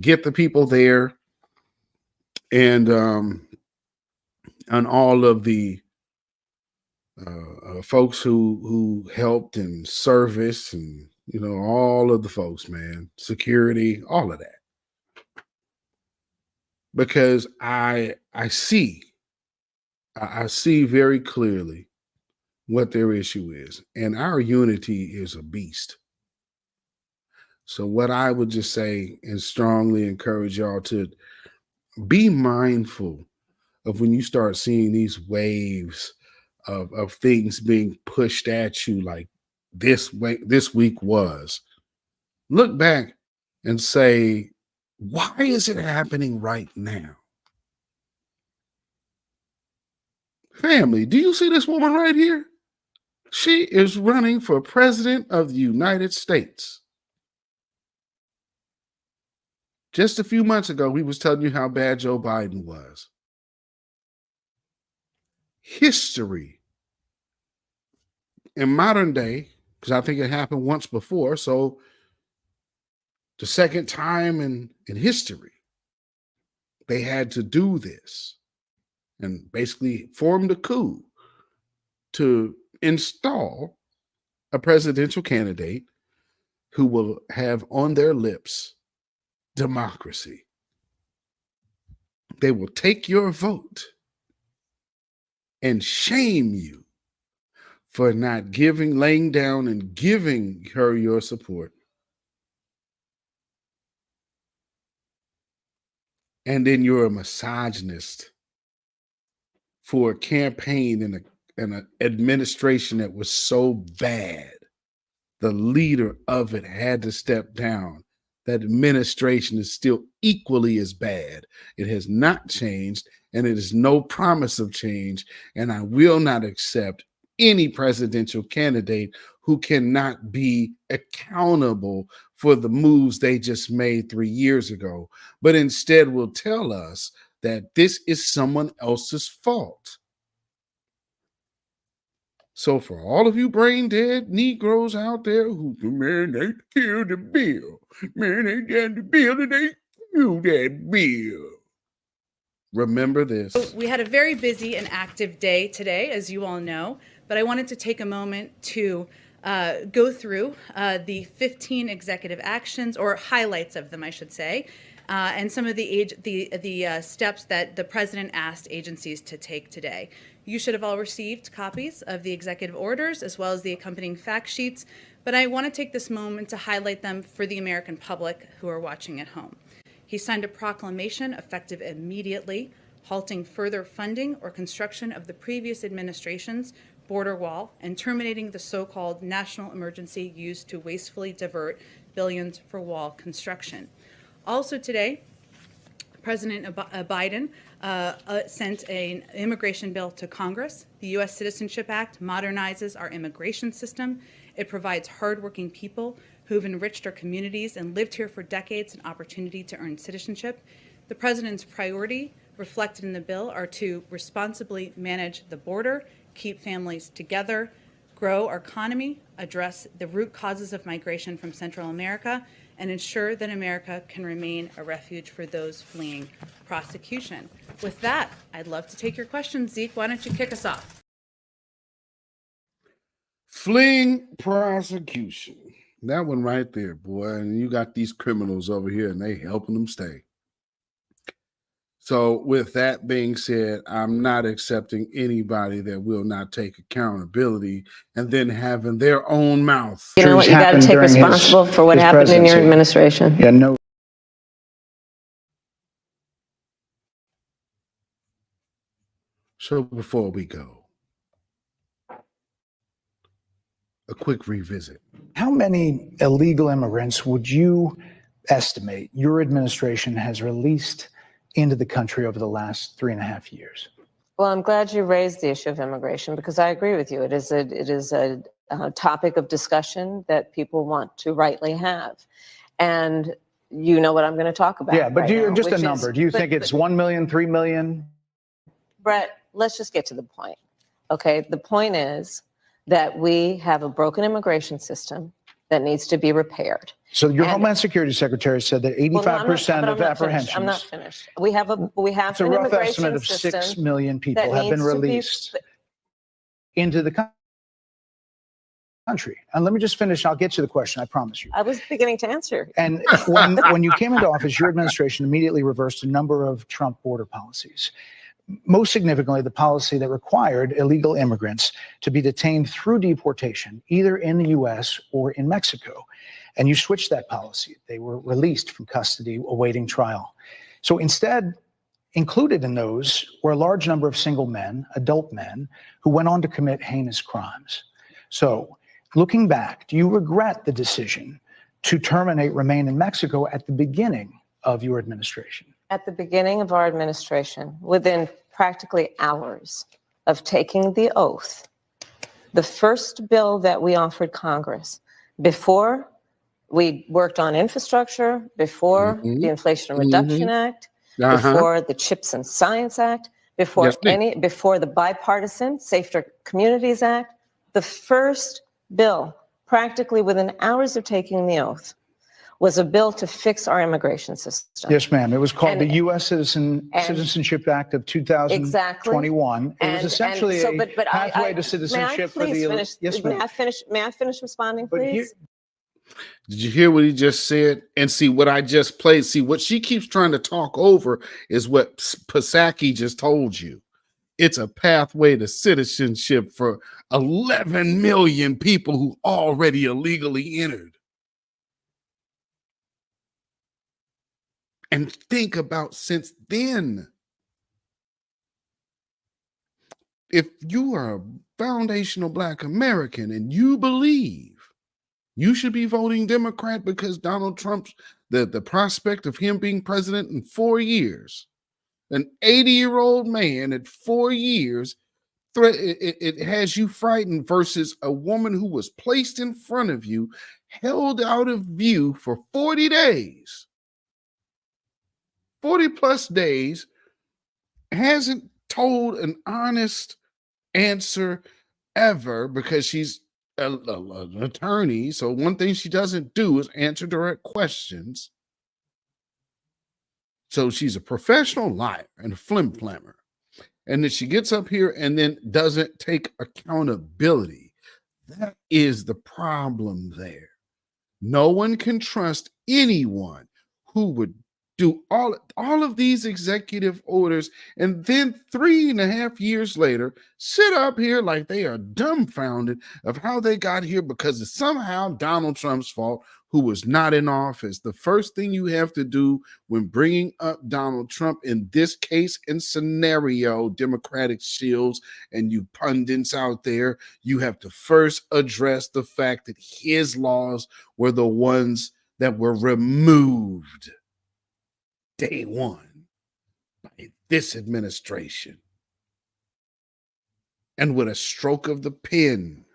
get the people there, and all of the folks who helped and service, and you know, all of the folks, man, security, all of that. Because I see very clearly what their issue is, and our unity is a beast. So what I would just say and strongly encourage y'all to be mindful of when you start seeing these waves of things being pushed at you like this week was. Look back and say, why is it happening right now? Family, do you see this woman right here? She is running for president of the United States. Just a few months ago, we was telling you how bad Joe Biden was. History in modern day, because I think it happened once before, so the second time in history, they had to do this and basically formed a coup to install a presidential candidate who will have on their lips democracy. They will take your vote and shame you for not laying down and giving her your support. And then you're a misogynist for a campaign and an administration that was so bad. The leader of it had to step down. That administration is still equally as bad. It has not changed, and it is no promise of change. And I will not accept any presidential candidate who cannot be accountable for the moves they just made 3 years ago, but instead will tell us that this is someone else's fault. So for all of you brain dead Negroes out there who, man, they killed the bill. Man, they done the bill and they killed that bill. Remember this. We had a very busy and active day today, as you all know, but I wanted to take a moment to go through the 15 executive actions, or highlights of them, I should say, and some of the steps that the president asked agencies to take today. You should have all received copies of the executive orders as well as the accompanying fact sheets, but I want to take this moment to highlight them for the American public who are watching at home. He signed a proclamation effective immediately, halting further funding or construction of the previous administration's border wall and terminating the so-called national emergency used to wastefully divert billions for wall construction. Also today, President Biden sent an immigration bill to Congress. The U.S. Citizenship Act modernizes our immigration system. It provides hardworking people who've enriched our communities and lived here for decades an opportunity to earn citizenship. The president's priority reflected in the bill are to responsibly manage the border, keep families together, grow our economy, address the root causes of migration from Central America, and ensure that America can remain a refuge for those fleeing prosecution. With that, I'd love to take your questions. Zeke, why don't you kick us off? Fleeing prosecution. That one right there, boy. And you got these criminals over here and they helping them stay. So with that being said, I'm not accepting anybody that will not take accountability and then having their own mouth. You know what? You got to take responsible for what happened in your administration. Yeah, no. So before we go, a quick revisit. How many illegal immigrants would you estimate your administration has released into the country over the last 3.5 years? Well, I'm glad you raised the issue of immigration because I agree with you. It is a topic of discussion that people want to rightly have. And you know what I'm going to talk about. Yeah, but right do you now, just a which number? is- Do you but- think it's but- 1 million, 3 million? Brett, let's just get to the point. Okay, the point is that we have a broken immigration system that needs to be repaired. So your And- Homeland Security Secretary said that Well, no, 85% but of I'm not apprehensions. finished. I'm not finished. We have It's a an rough immigration estimate of system 6 million people that have been needs to be- released into the country. And let me just finish. I'll get to the question. I promise you. I was beginning to answer. And when you came into office, your administration immediately reversed a number of Trump border policies. Most significantly, the policy that required illegal immigrants to be detained through deportation, either in the U.S. or in Mexico. And you switched that policy. They were released from custody awaiting trial. So instead, included in those were a large number of single men, adult men, who went on to commit heinous crimes. So looking back, do you regret the decision to terminate Remain in Mexico at the beginning of your administration? At the beginning of our administration, within practically hours of taking the oath, the first bill that we offered Congress, before we worked on infrastructure, before the Inflation Reduction Act, before the CHIPS and Science Act, before before the bipartisan Safer Communities Act, the first bill, practically within hours of taking the oath, was a bill to fix our immigration system. Yes, ma'am. It was called And- the U.S. Citizenship Act of 2021. It was essentially a pathway to citizenship for the. Yes, ma'am. May I finish responding, please? Did you hear what he just said? And see what I just played. See what she keeps trying to talk over is what Psaki just told you. It's a pathway to citizenship for 11 million people who already illegally entered. And think about since then. If you are a foundational Black American and you believe you should be voting Democrat because Donald Trump's the prospect of him being president in 4 years, an 80-year-old man at 4 years, it has you frightened versus a woman who was placed in front of you, held out of view for 40 days. 40 plus days, hasn't told an honest answer ever because she's an attorney. So one thing she doesn't do is answer direct questions. So she's a professional liar and a flim-flammer. And then she gets up here and then doesn't take accountability. That is the problem there. No one can trust anyone who would do all of these executive orders and then 3.5 years later sit up here like they are dumbfounded of how they got here because it's somehow Donald Trump's fault, who was not in office. The first thing you have to do when bringing up Donald Trump in this case and scenario, Democratic shields and you pundits out there, you have to first address the fact that his laws were the ones that were removed day one by this administration. And with a stroke of the pen,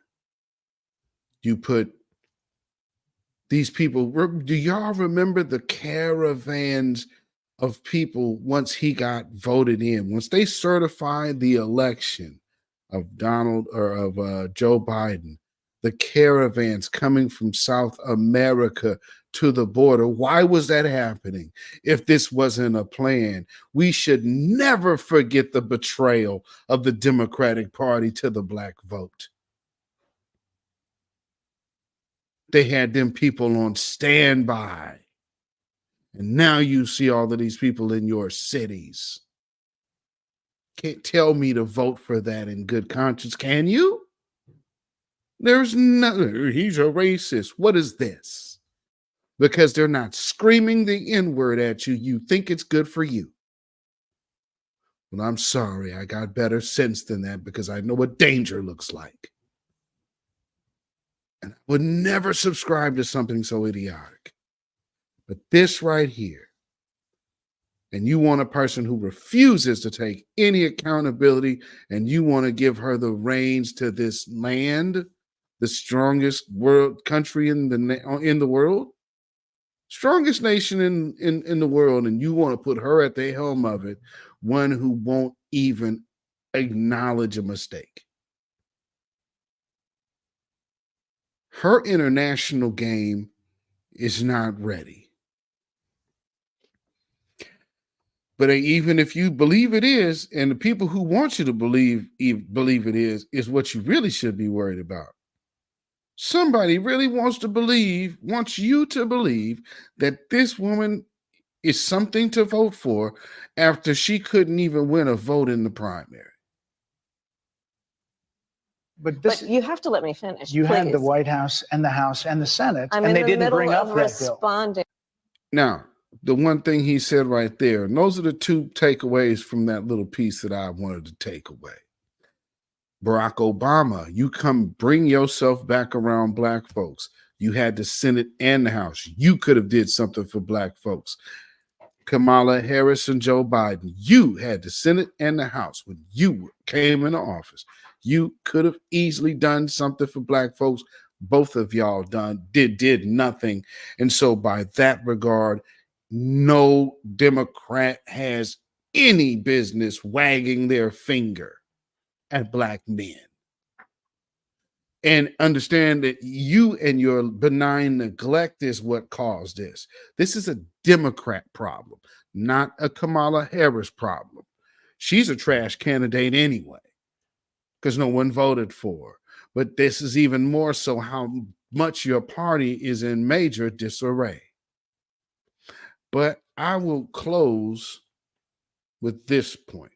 you put these people. Do y'all remember the caravans of people once he got voted in? Once they certified the election of Donald or of Joe Biden, the caravans coming from South America to the border. Why was that happening? If this wasn't a plan, we should never forget the betrayal of the Democratic Party to the Black vote. They had them people on standby. And now you see all of these people in your cities. Can't tell me to vote for that in good conscience, can you? There's no, he's a racist. What is this? Because they're not screaming the N-word at you, you think it's good for you. Well, I'm sorry. I got better sense than that because I know what danger looks like. And I would never subscribe to something so idiotic. But this right here, and you want a person who refuses to take any accountability, and you want to give her the reins to this land, the strongest world country in the world, strongest nation in the world, and you want to put her at the helm of it, one who won't even acknowledge a mistake. Her international game is not ready. But even if you believe it is, and the people who want you to believe it is what you really should be worried about. Somebody really wants you to believe that this woman is something to vote for after she couldn't even win a vote in the primary. But you have to let me finish. You had the please. White House and the House and the Senate, I'm and in they the didn't middle bring up of that bill. responding. Now, the one thing he said right there, and those are the two takeaways from that little piece that I wanted to take away. Barack Obama, you come bring yourself back around black folks. You had the Senate and the House. You could have did something for black folks. Kamala Harris and Joe Biden, you had the Senate and the House when you came into office. You could have easily done something for black folks. Both of y'all did nothing. And so by that regard, no Democrat has any business wagging their finger at black men. And understand that you and your benign neglect is what caused this. This is a Democrat problem, not a Kamala Harris problem. She's a trash candidate anyway, because no one voted for her. But this is even more so how much your party is in major disarray. But I will close with this point.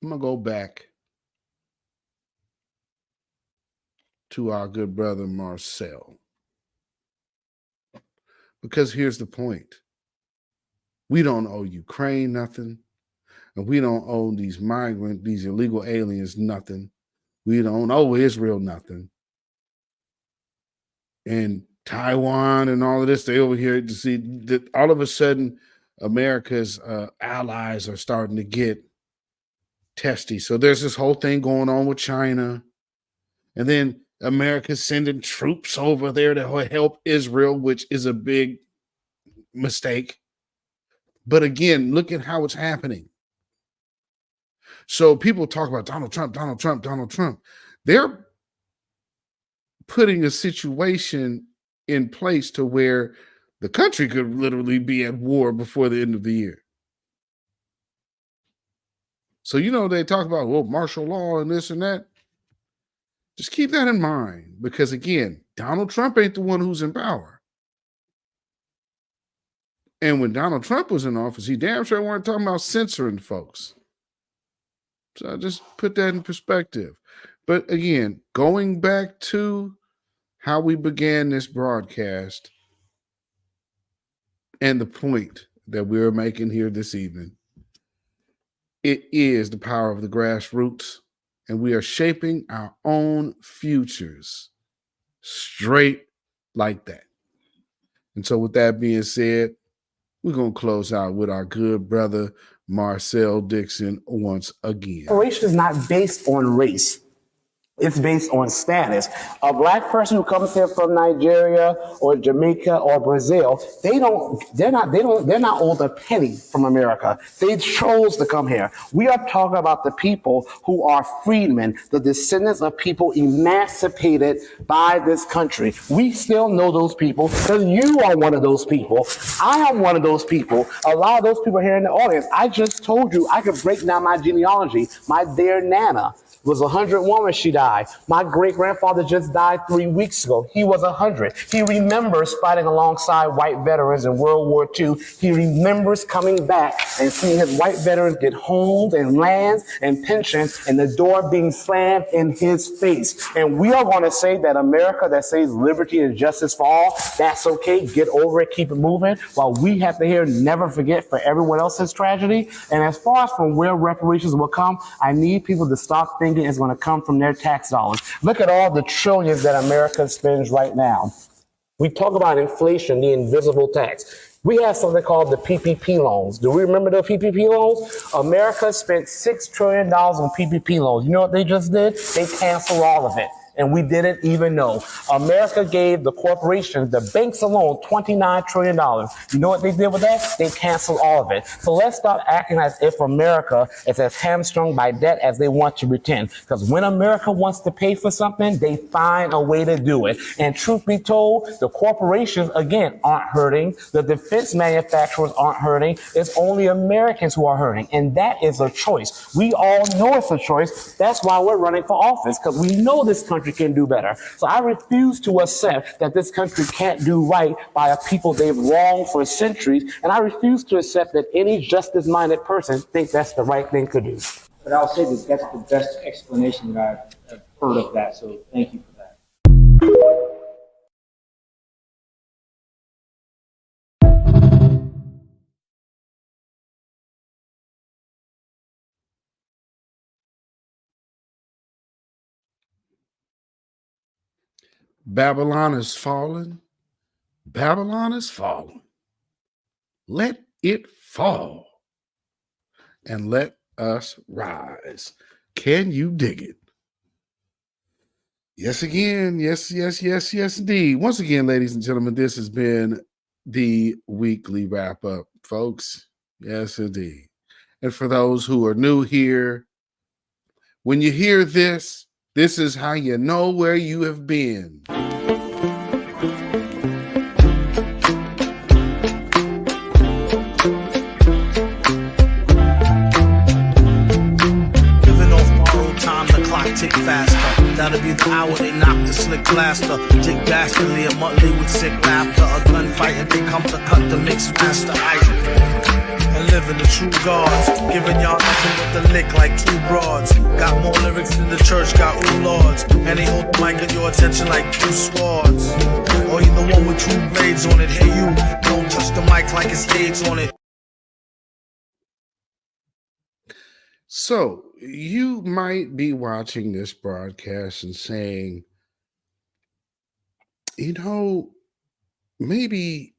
I'm going to go back to our good brother Marcel. Because here's the point. We don't owe Ukraine nothing. And we don't owe these illegal aliens nothing. We don't owe Israel nothing. And Taiwan and all of this, they over here to see that all of a sudden America's allies are starting to get testy. So there's this whole thing going on with China. And then America's sending troops over there to help Israel, which is a big mistake. But again, look at how it's happening. So people talk about Donald Trump. They're putting a situation in place to where the country could literally be at war before the end of the year. So, they talk about, martial law and this and that. Just keep that in mind, because again, Donald Trump ain't the one who's in power. And when Donald Trump was in office, he damn sure weren't talking about censoring folks. So I just put that in perspective. But again, going back to how we began this broadcast and the point that we're making here this evening, it is the power of the grassroots. And we are shaping our own futures straight like that. And so with that being said, we're going to close out with our good brother, Marcel Dixon, once again. Reparations is not based on race. It's based on status. A black person who comes here from Nigeria or Jamaica or Brazil, they're not owed a penny from America. They chose to come here. We are talking about the people who are freedmen, the descendants of people emancipated by this country. We still know those people because you are one of those people. I am one of those people. A lot of those people here in the audience, I just told you I could break down my genealogy, my dear Nana. was 101 when she died. My great-grandfather just died 3 weeks ago. He was 100. He remembers fighting alongside white veterans in World War II. He remembers coming back and seeing his white veterans get homes and lands and pensions and the door being slammed in his face. And we are going to say that America that says liberty and justice for all, that's okay. Get over it. Keep it moving. While we have to hear never forget for everyone else's tragedy. And as far as from where reparations will come, I need people to stop thinking it's going to come from their tax dollars. Look at all the trillions that America spends right now. We talk about inflation, the invisible tax. We have something called the PPP loans. Do we remember the PPP loans? America spent $6 trillion on PPP loans. You know what they just did? They canceled all of it. And we didn't even know. America gave the corporations, the banks alone, $29 trillion. You know what they did with that? They canceled all of it. So let's stop acting as if America is as hamstrung by debt as they want to pretend. Because when America wants to pay for something, they find a way to do it. And truth be told, the corporations, again, aren't hurting. The defense manufacturers aren't hurting. It's only Americans who are hurting. And that is a choice. We all know it's a choice. That's why we're running for office, because we know this country can do better. So I refuse to accept that this country can't do right by a people they've wronged for centuries, and I refuse to accept that any justice-minded person thinks that's the right thing to do. But I'll say that that's the best explanation that I've heard of that, so thank you for that. Babylon is fallen. Babylon is fallen. Let it fall. And let us rise. Can you dig it? Yes, again. Yes, indeed. Once again, ladies and gentlemen, this has been the weekly wrap up, folks. Yes, indeed. And for those who are new here, when you hear this, this is how you know where you have been. Tick faster. That'll be the hour they knock the slick blaster. Dick dastardly, a monthly with sick laughter. A gunfight and they come to cut the mix master. And living the true gods. Giving y'all nothing but the lick like two broads. Got more lyrics than the church got ooh lords. And they hold the mic at your attention like two swords. Or you the one with two blades on it. Hey you, don't touch the mic like it's AIDS on it. So you might be watching this broadcast and saying, you know, maybe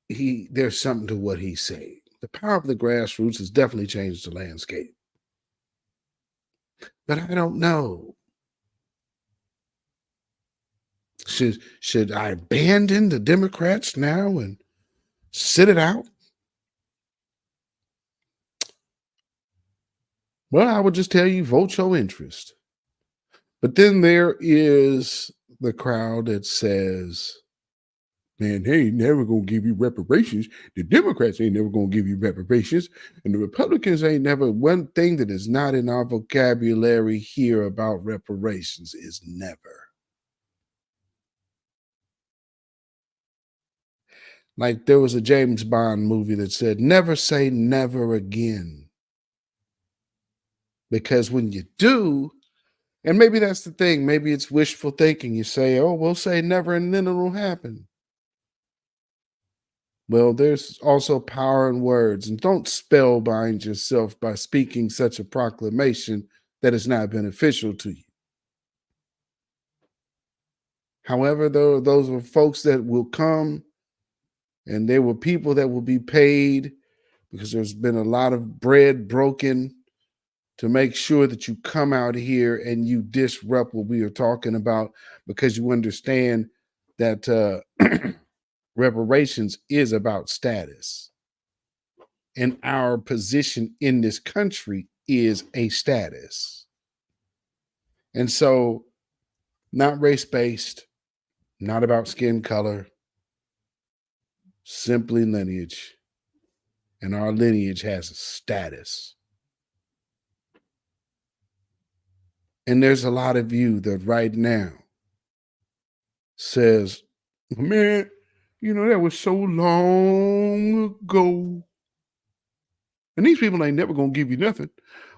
there's something to what he's saying. The power of the grassroots has definitely changed the landscape. But I don't know. Should I abandon the Democrats now and sit it out? Well, I would just tell you, vote your interest. But then there is the crowd that says, man, they ain't never going to give you reparations. The Democrats ain't never going to give you reparations. And the Republicans ain't never. One thing that is not in our vocabulary here about reparations is never. Like there was a James Bond movie that said, never say never again. Because when you do, and maybe that's the thing, maybe it's wishful thinking. You say, oh, we'll say never and then it'll happen. Well, there's also power in words, and don't spellbind yourself by speaking such a proclamation that is not beneficial to you. However, though, those are folks that will come, and there were people that will be paid because there's been a lot of bread broken to make sure that you come out here and you disrupt what we are talking about, because you understand that reparations is about status. And our position in this country is a status. And so, not race-based, not about skin color, simply lineage. And our lineage has a status. And there's a lot of you that right now says, man, you know, that was so long ago. And these people ain't never going to give you nothing.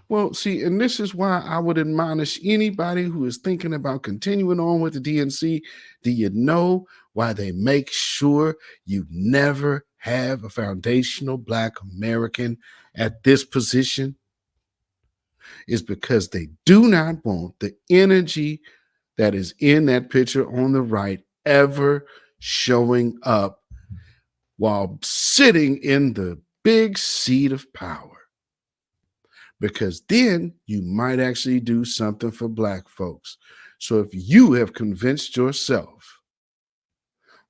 Well, see, and this is why I would admonish anybody who is thinking about continuing on with the DNC. Do you know why they make sure you never have a foundational Black American at this position? Is because they do not want the energy that is in that picture on the right ever showing up while sitting in the big seat of power. Because then you might actually do something for Black folks. So if you have convinced yourself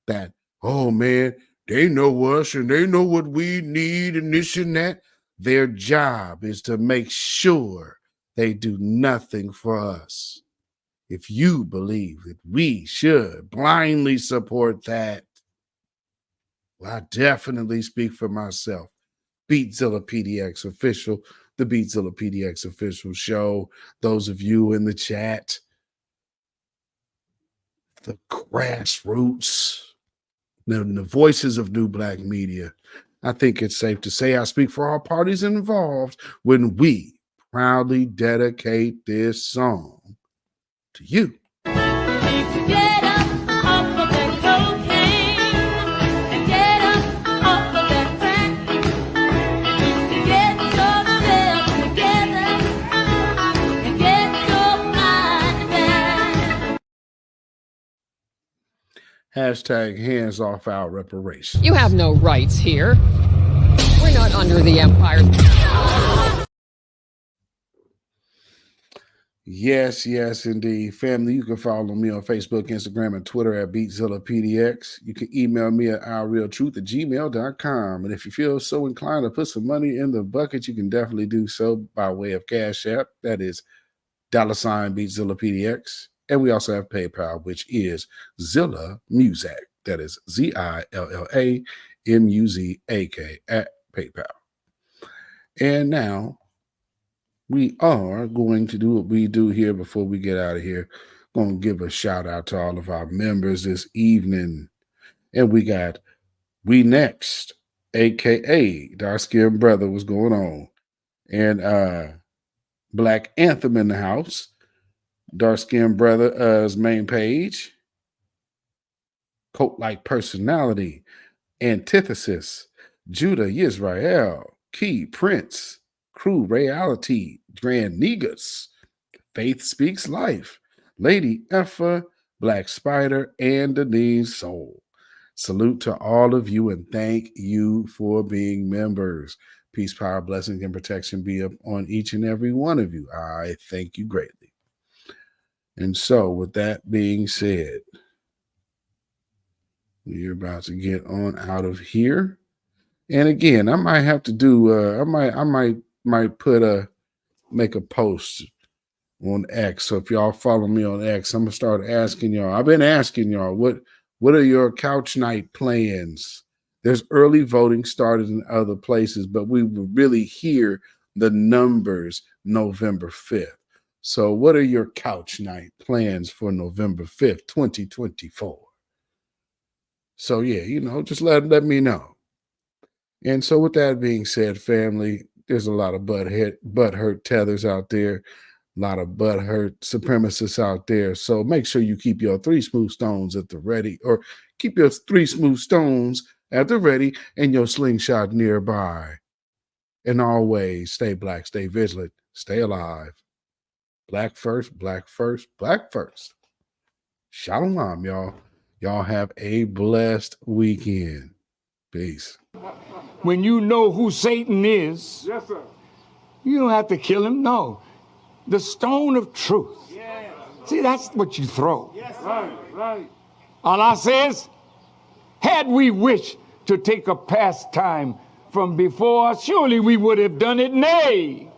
that, oh man, they know us and they know what we need and this and that, their job is to make sure they do nothing for us. If you believe that we should blindly support that, well, I definitely speak for myself. Beatzilla PDX official, the Beatzilla PDX official show. Those of you in the chat, the Grassroots, the voices of new Black media. I think it's safe to say I speak for all parties involved when we proudly dedicate this song to you. Get up off of that cocaine and get up off of that crack. Get yourself together and get your mind back. Hashtag hands off our reparations. You have no rights here. We're not under the empire. Yes, yes, indeed. Family, you can follow me on Facebook, Instagram, and Twitter at BeatZillaPDX. You can email me at OurRealTruth@gmail.com. And if you feel so inclined to put some money in the bucket, you can definitely do so by way of Cash App. That is $BeatZillaPDX. And we also have PayPal, which is Zilla Muzak. That is ZillaMuzak at PayPal. And now, we are going to do what we do here before we get out of here. Going to give a shout out to all of our members this evening. And we got We Next, a.k.a. Dark Skin Brother. What's going on? And Black Anthem in the house. Dark Skin Brother's main page. Cult-like Personality. Antithesis. Judah Yisrael. Key Prince. Crew Reality, Grand Negus, Faith Speaks Life, Lady Effa, Black Spider, and Denise Soul. Salute to all of you and thank you for being members. Peace, power, blessings, and protection be up on each and every one of you. I thank you greatly. And so, with that being said, we're about to get on out of here. And again, I might have to do, might make a post on X. So if y'all follow me on X, I'm gonna start asking y'all. I've been asking y'all, what are your couch night plans? There's early voting started in other places, but we will really hear the numbers November 5th. So what are your couch night plans for November 5th, 2024? So yeah, just let me know. And so with that being said, family, there's a lot of butthurt tethers out there, a lot of butthurt supremacists out there. So make sure you keep your 3 smooth stones at the ready, or keep your 3 smooth stones at the ready and your slingshot nearby. And always stay Black, stay vigilant, stay alive. Black first, Black first, Black first. Shalom, y'all. Y'all have a blessed weekend. Peace. When you know who Satan is, yes, sir, you don't have to kill him. No. The stone of truth. Yes. See, that's what you throw. Yes, right. Allah says, had we wished to take a pastime from before, surely we would have done it. Nay,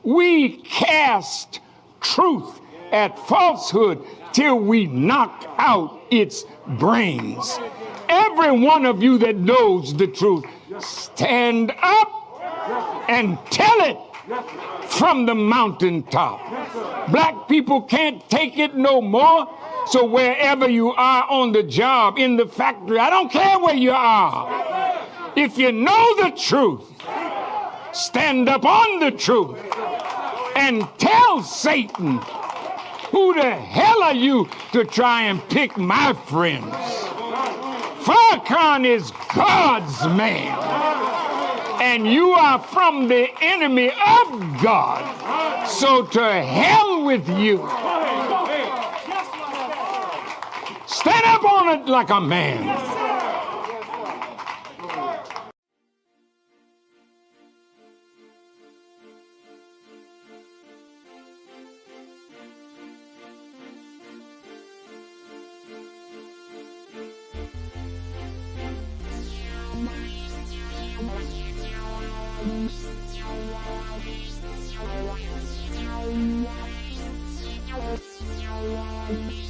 we cast truth at falsehood till we knock out its brains. Every one of you that knows the truth, stand up and tell it. from the mountaintop. Black people can't take it no more. So wherever you are on the job, in the factory, I don't care where you are. If you know the truth, stand up on the truth and tell Satan, who the hell are you to try and pick my friends? Farrakhan is God's man, and you are from the enemy of God. So to hell with you. Stand up on it like a man. Thank you.